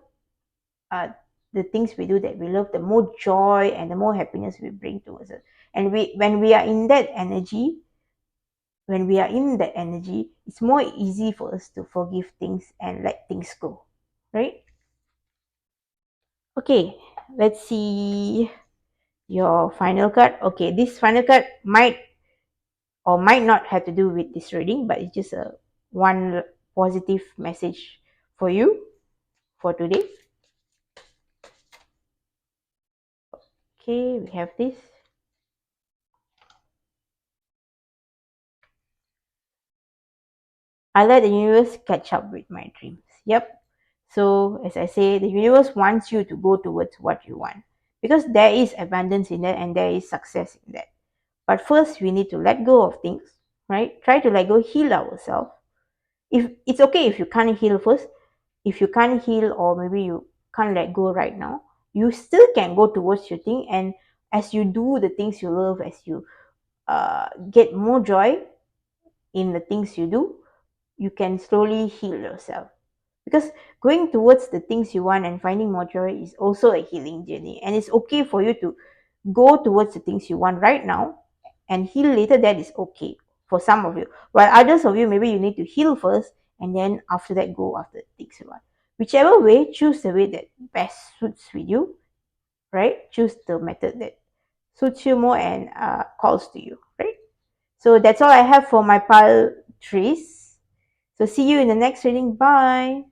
[SPEAKER 1] uh, the things we do that we love, the more joy and the more happiness we bring towards it. And we when we are in that energy, it's more easy for us to forgive things and let things go, right? Okay, let's see your final card. Okay, this final card might or might not have to do with this reading, but it's just a one positive message for you for today. Okay, we have this. I let the universe catch up with my dreams. Yep. So as I say, the universe wants you to go towards what you want, because there is abundance in that and there is success in that. But first, we need to let go of things, right? Try to let go, heal ourselves. If it's okay if you can't heal first, if you can't heal or maybe you can't let go right now, you still can go towards your thing. And as you do the things you love, as you get more joy in the things you do, you can slowly heal yourself, because going towards the things you want and finding more joy is also a healing journey. And it's okay for you to go towards the things you want right now and heal later. That is okay for some of you, while others of you, maybe you need to heal first and then after that go after the things you want. Whichever way, choose the way that best suits with you, right? Choose the method that suits you more and calls to you, right? So that's all I have for my pile trees. So see you in the next reading. Bye.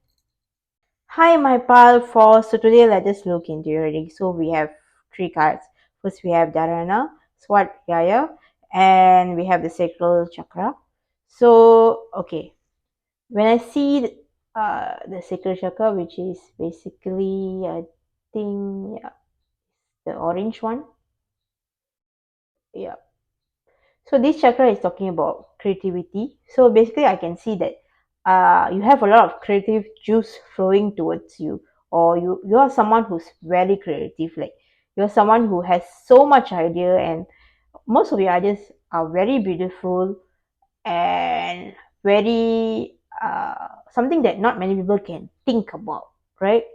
[SPEAKER 1] Hi, my pal four. So today let us look into your reading. So we have three cards. First we have Dharana, Swadhyaya, and we have the sacral chakra. So okay, when I see the sacral chakra, which is basically I think yeah, the orange one. Yeah. So this chakra is talking about creativity. So basically, I can see that you have a lot of creative juice flowing towards you, or you are someone who's very creative. Like you're someone who has so much idea, and most of your ideas are very beautiful and very something that not many people can think about, right?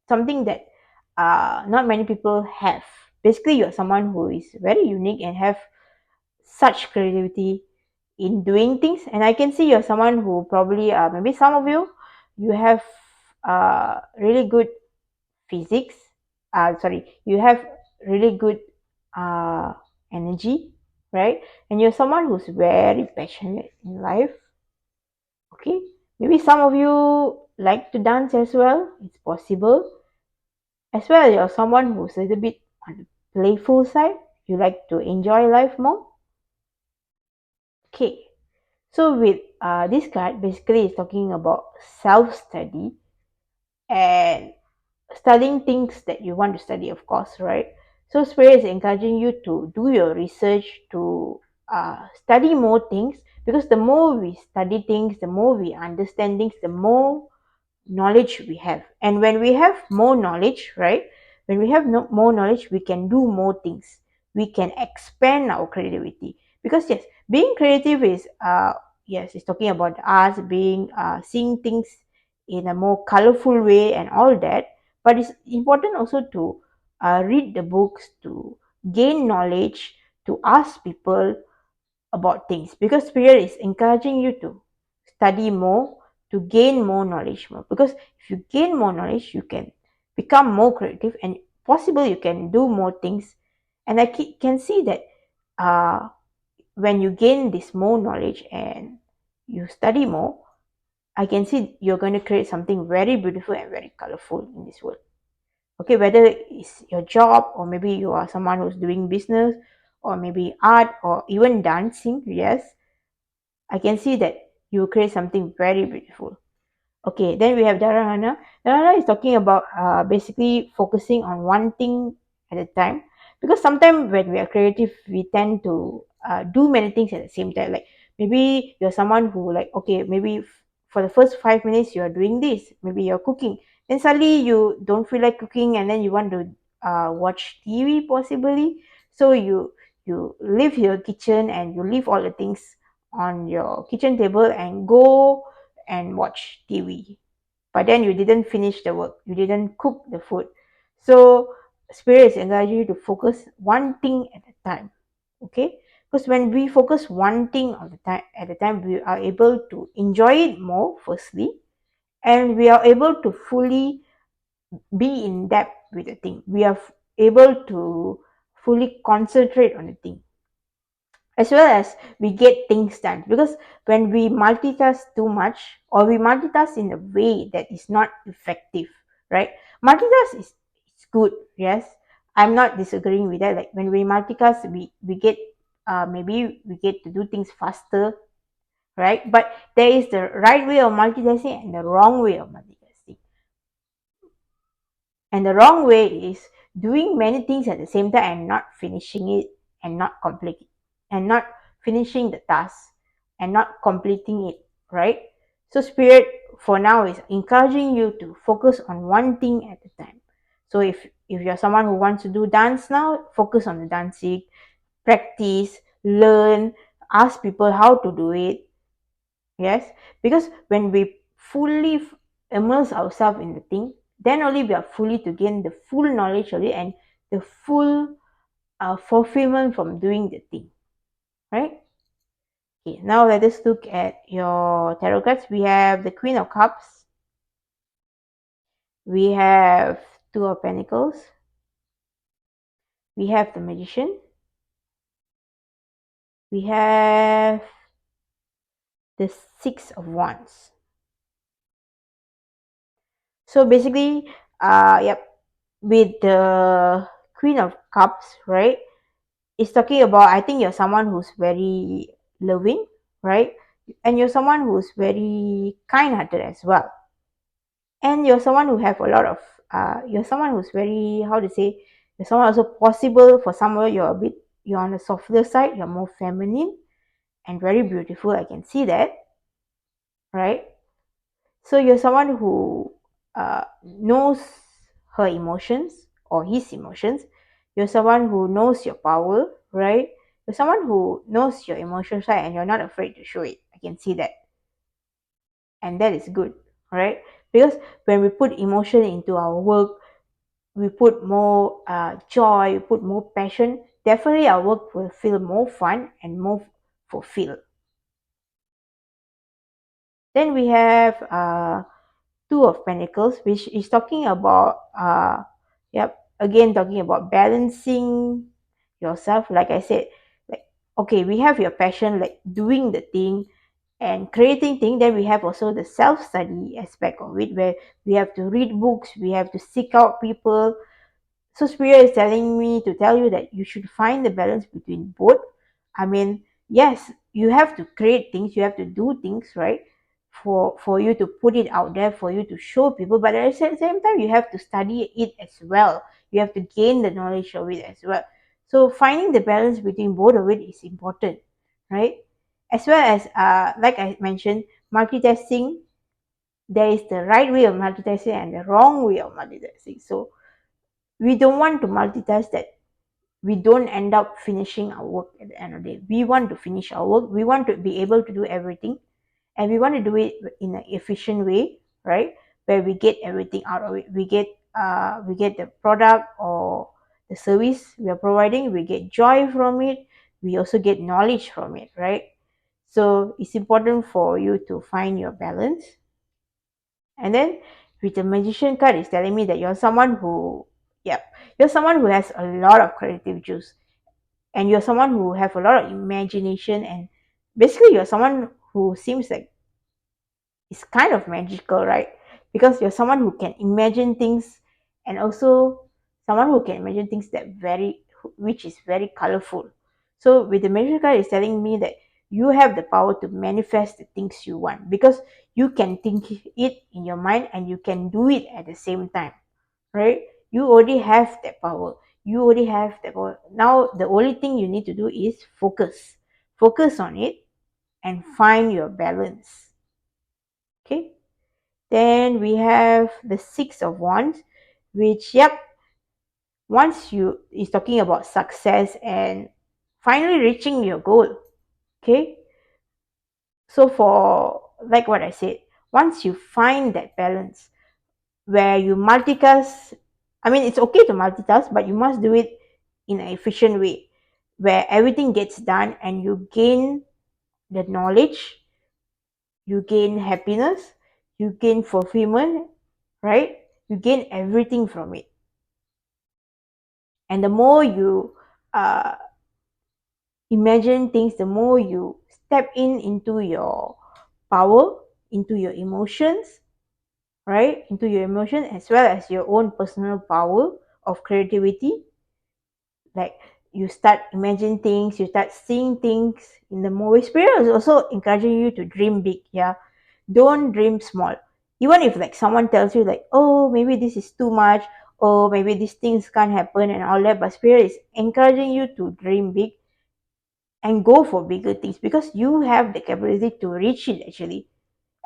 [SPEAKER 1] Something that not many people have. Basically, you're someone who is very unique and have such creativity in doing things. And I can see you're someone who probably maybe some of you, you have really good physics, sorry, you have really good uh, energy, right? And you're someone who's very passionate in life. Okay, maybe some of you like to dance as well, it's possible. As well, you're someone who's a little bit on the playful side, you like to enjoy life more. Okay, so with this card, basically it's talking about self-study. and studying things that you want to study, of course, right? So spirit is encouraging you to do your research, to study more things, because the more we study things, the more we understand things, the more knowledge we have. And when we have more knowledge, right, when we have more knowledge, we can do more things, we can expand our creativity. Because yes, being creative is yes, it's talking about us being seeing things in a more colorful way and all that. But it's important also to read the books, to gain knowledge, to ask people about things, because spirit is encouraging you to study more, to gain more knowledge more. Because if you gain more knowledge, you can become more creative, and possible you can do more things. And I can see that uh, when you gain this more knowledge and you study more, I can see you're going to create something very beautiful and very colorful in this world. Okay, whether it's your job, or maybe you are someone who's doing business, or maybe art, or even dancing. Yes, I can see that you create something very beautiful. Okay, then we have Dharana. Dharana is talking about basically focusing on one thing at a time. Because sometimes when we are creative, we tend to do many things at the same time. Like maybe you're someone who, like, okay, maybe for the first 5 minutes you are doing this, maybe you're cooking. Then suddenly you don't feel like cooking, and then you want to watch TV possibly. So you leave your kitchen and you leave all the things on your kitchen table and go and watch TV. But then you didn't finish the work, you didn't cook the food. So spirits encourage you to focus one thing at a time. Okay, because when we focus one thing at a time, we are able to enjoy it more, firstly, and we are able to fully be in depth with the thing. We are able to fully concentrate on the thing, as well as we get things done. Because when we multitask too much, or we multitask in a way that is not effective, right? Multitask is good, yes, I'm not disagreeing with that. Like when we multitask, we get maybe we get to do things faster, right? But there is the right way of multitasking and the wrong way of multitasking. And the wrong way is doing many things at the same time and not finishing it, and not completing, and not finishing the task, and not completing it, right? So spirit for now is encouraging you to focus on one thing at a time. So if you're someone who wants to do dance now, focus on the dancing, practice, learn, ask people how to do it. Yes, because when we fully immerse ourselves in the thing, then only we are fully to gain the full knowledge of it, and the full fulfillment from doing the thing, right? Okay, now let us look at your tarot cards. We have the Queen of Cups, we have Two of Pentacles, we have the Magician, we have the Six of Wands. So basically, yep, with the Queen of Cups, right? It's talking about, I think you're someone who's very loving, right? And you're someone who's very kind-hearted as well. And you're someone who have a lot of you're someone who's very, how to say, you're someone also possible for somewhere you're a bit, you're on the softer side, you're more feminine and very beautiful. I can see that, right? So you're someone who knows her emotions or his emotions. You're someone who knows your power, right? You're someone who knows your emotional side and you're not afraid to show it. I can see that. And that is good, right? Because when we put emotion into our work, we put more joy, we put more passion, definitely our work will feel more fun and more fulfilled. Then we have Two of Pentacles, which is talking about yep, again talking about balancing yourself. Like I said, like, okay, we have your passion, like doing the thing and creating thing. Then we have also the self-study aspect of it, where we have to read books, we have to seek out people. So spirit is telling me to tell you that you should find the balance between both. I mean, yes, you have to create things, you have to do things, right? for you to put it out there, for you to show people, but at the same time you have to study it as well. You have to gain the knowledge of it as well. So finding the balance between both of it is important, right? As well as like I mentioned, multitasking. There is the right way of multitasking and the wrong way of multitasking. So we don't want to multitask that we don't end up finishing our work at the end of the day. We want to finish our work. We want to be able to do everything, and we want to do it in an efficient way, right? Where we get everything out of it. We get the product or the service we are providing. We get joy from it. We also get knowledge from it, right? So it's important for you to find your balance. And then with the magician card, it's telling me that you're someone who, yep, you're someone who has a lot of creative juice, and you're someone who have a lot of imagination, and basically you're someone who seems like it's kind of magical, right? Because you're someone who can imagine things, and also someone who can imagine things that very, which is very colorful. So with the magic card, it's telling me that you have the power to manifest the things you want, because you can think it in your mind and you can do it at the same time, right? You already have that power. You already have that power. Now the only thing you need to do is focus on it and find your balance. Okay. Then we have the Six of Wands, which, yep, once you is talking about success and finally reaching your goal. Okay. So for like what I said, once you find that balance where you multitask, I mean, it's okay to multitask, but you must do it in an efficient way where everything gets done and you gain the knowledge, you gain happiness, you gain fulfillment, right? You gain everything from it. And the more you uh, imagine things, the more you step in into your power, into your emotions, right? Into your emotion as well as your own personal power of creativity. Like you start imagining things, you start seeing things in the movie. Spirit is also encouraging you to dream big. Yeah, don't dream small. Even if like someone tells you like, oh, maybe this is too much, or maybe these things can't happen and all that, but Spirit is encouraging you to dream big and go for bigger things, because you have the capacity to reach it actually.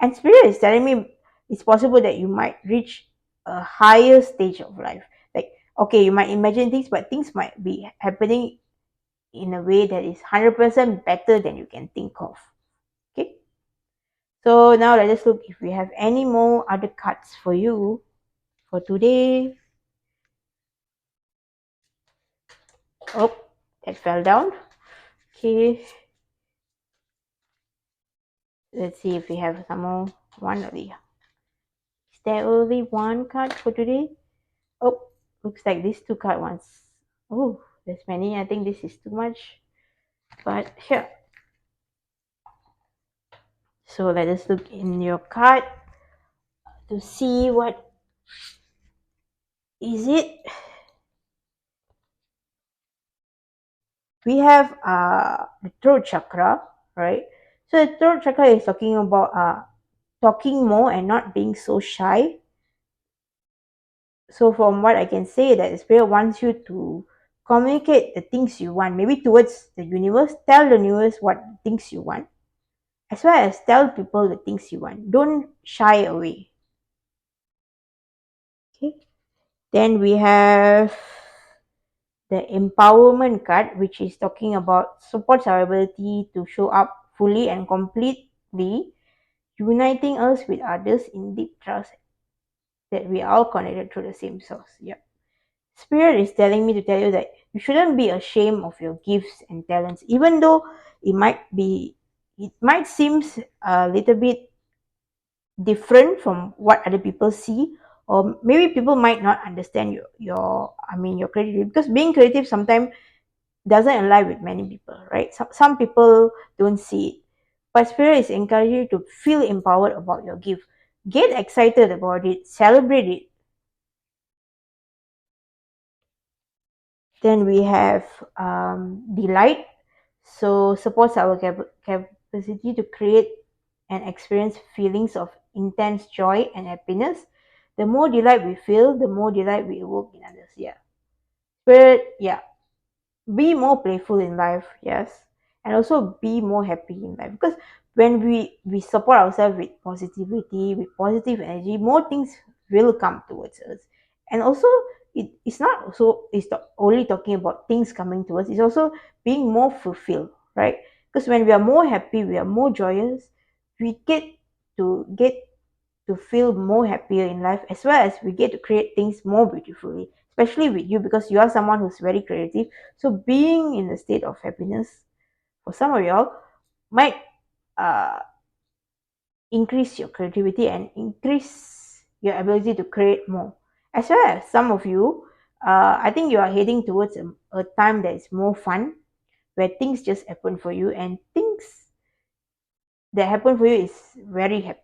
[SPEAKER 1] And Spirit is telling me it's possible that you might reach a higher stage of life. Like, okay, you might imagine things, but things might be happening in a way that is 100% better than you can think of. Okay. So now let us look if we have any more other cards for you for today. Oh, that fell down. Okay. Let's see if we have some more. One only. Is there only one card for today? Oh, looks like these two card ones. Oh, there's many. I think this is too much. But here. So let us look in your card to see what is it. We have the throat chakra, right? So the throat chakra is talking about talking more and not being so shy. So from what I can say, that the spirit wants you to communicate the things you want, maybe towards the universe. Tell the universe what things you want, as well as tell people the things you want. Don't shy away. Okay. Then we have the empowerment card, which is talking about supports our ability to show up fully and completely, uniting us with others in deep trust that we are all connected through the same source. Yep. Spirit is telling me to tell you that you shouldn't be ashamed of your gifts and talents, even though it might seem a little bit different from what other people see, or maybe people might not understand your creativity, because being creative sometimes doesn't align with many people, right? Some people don't see it, but Spirit is encouraging you to feel empowered about your gift. Get excited about it, celebrate it. Then we have delight, so supports our capacity to create and experience feelings of intense joy and happiness. The more delight we feel, the more delight we evoke in others. Yeah. Spirit, yeah, be more playful in life, yes, and also be more happy in life, because when we support ourselves with positivity, with positive energy, more things will come towards us. And also, it's not also it's not only talking about things coming to us, it's also being more fulfilled, right? Because when we are more happy, we are more joyous, we get to feel more happier in life, as well as we get to create things more beautifully, especially with you, because you are someone who's very creative. So being in a state of happiness for some of y'all might uh, increase your creativity and increase your ability to create more. As well as some of you, I think you are heading towards a time that is more fun, where things just happen for you, and things that happen for you is very happy.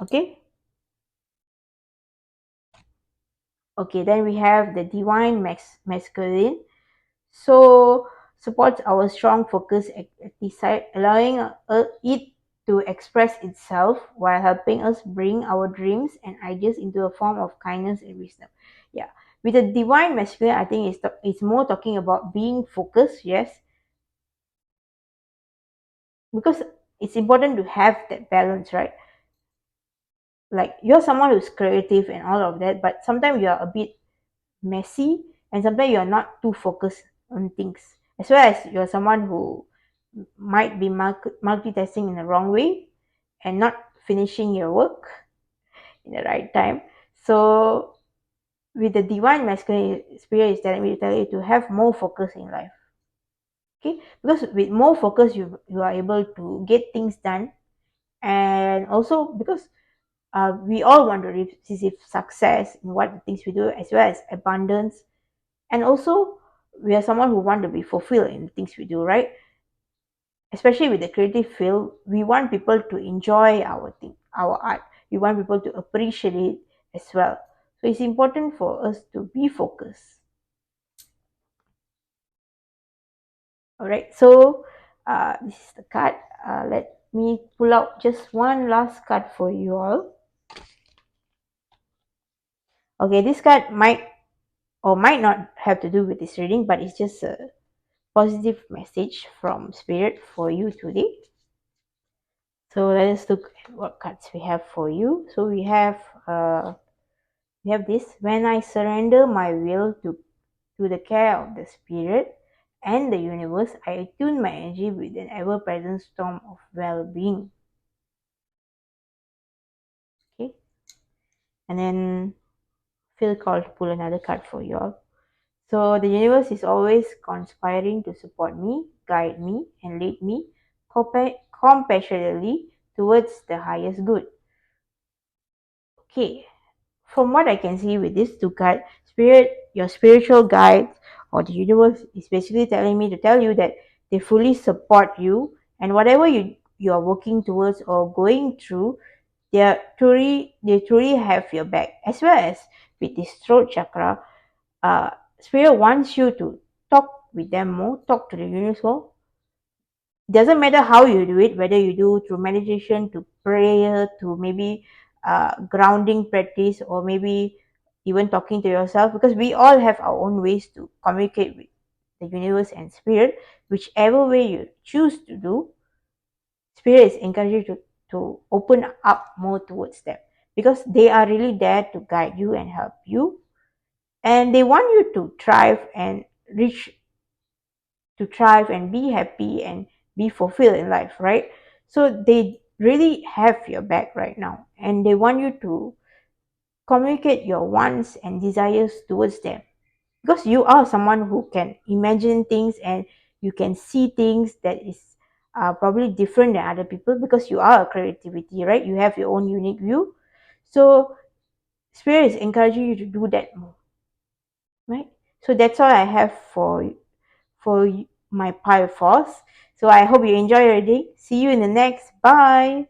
[SPEAKER 1] Okay. Okay, then we have the divine masculine. So supports our strong focus at the side, allowing it to express itself while helping us bring our dreams and ideas into a form of kindness and wisdom. Yeah, with the divine masculine, I think it's more talking about being focused. Yes, because it's important to have that balance, right? Like, you're someone who's creative and all of that, but sometimes you're a bit messy, and sometimes you're not too focused on things, as well as you're someone who might be multitasking in the wrong way and not finishing your work in the right time. So with the divine masculine, spirit is telling me to tell you to have more focus in life. Okay, because with more focus, you are able to get things done. And also because we all want to receive success in what the things we do, as well as abundance. And also, we are someone who want to be fulfilled in the things we do, right? Especially with the creative field, we want people to enjoy our thing, our art. We want people to appreciate it as well. So it's important for us to be focused. All right. So this is the card. Let me pull out just one last card for you all. Okay, this card might or might not have to do with this reading, but it's just a positive message from spirit for you today. So let us look at what cards we have for you. So we have this: when I surrender my will to the care of the spirit and the universe, I attune my energy with an ever-present storm of well-being. Okay, and then feel called to pull another card for you all. So the universe is always conspiring to support me, guide me, and lead me compassionately towards the highest good. Okay, from what I can see with this two cards, your spiritual guide or the universe is basically telling me to tell you that they fully support you, and whatever you are working towards or going through, they truly have your back. As well as with this throat chakra, uh, spirit wants you to talk with them more, talk to the universe more. Doesn't matter how you do it, whether you do through meditation, to prayer, to maybe grounding practice, or maybe even talking to yourself, because we all have our own ways to communicate with the universe and spirit. Whichever way you choose to do, spirit is encouraged to open up more towards them, because they are really there to guide you and help you, and they want you to thrive and reach to thrive and be happy and be fulfilled in life, right? So they really have your back right now, and they want you to communicate your wants and desires towards them, because you are someone who can imagine things, and you can see things that is probably different than other people, because you are a creativity, right? You have your own unique view. So spirit is encouraging you to do that more, right? So that's all I have for my pile force. So I hope you enjoy your reading. See you in the next. Bye.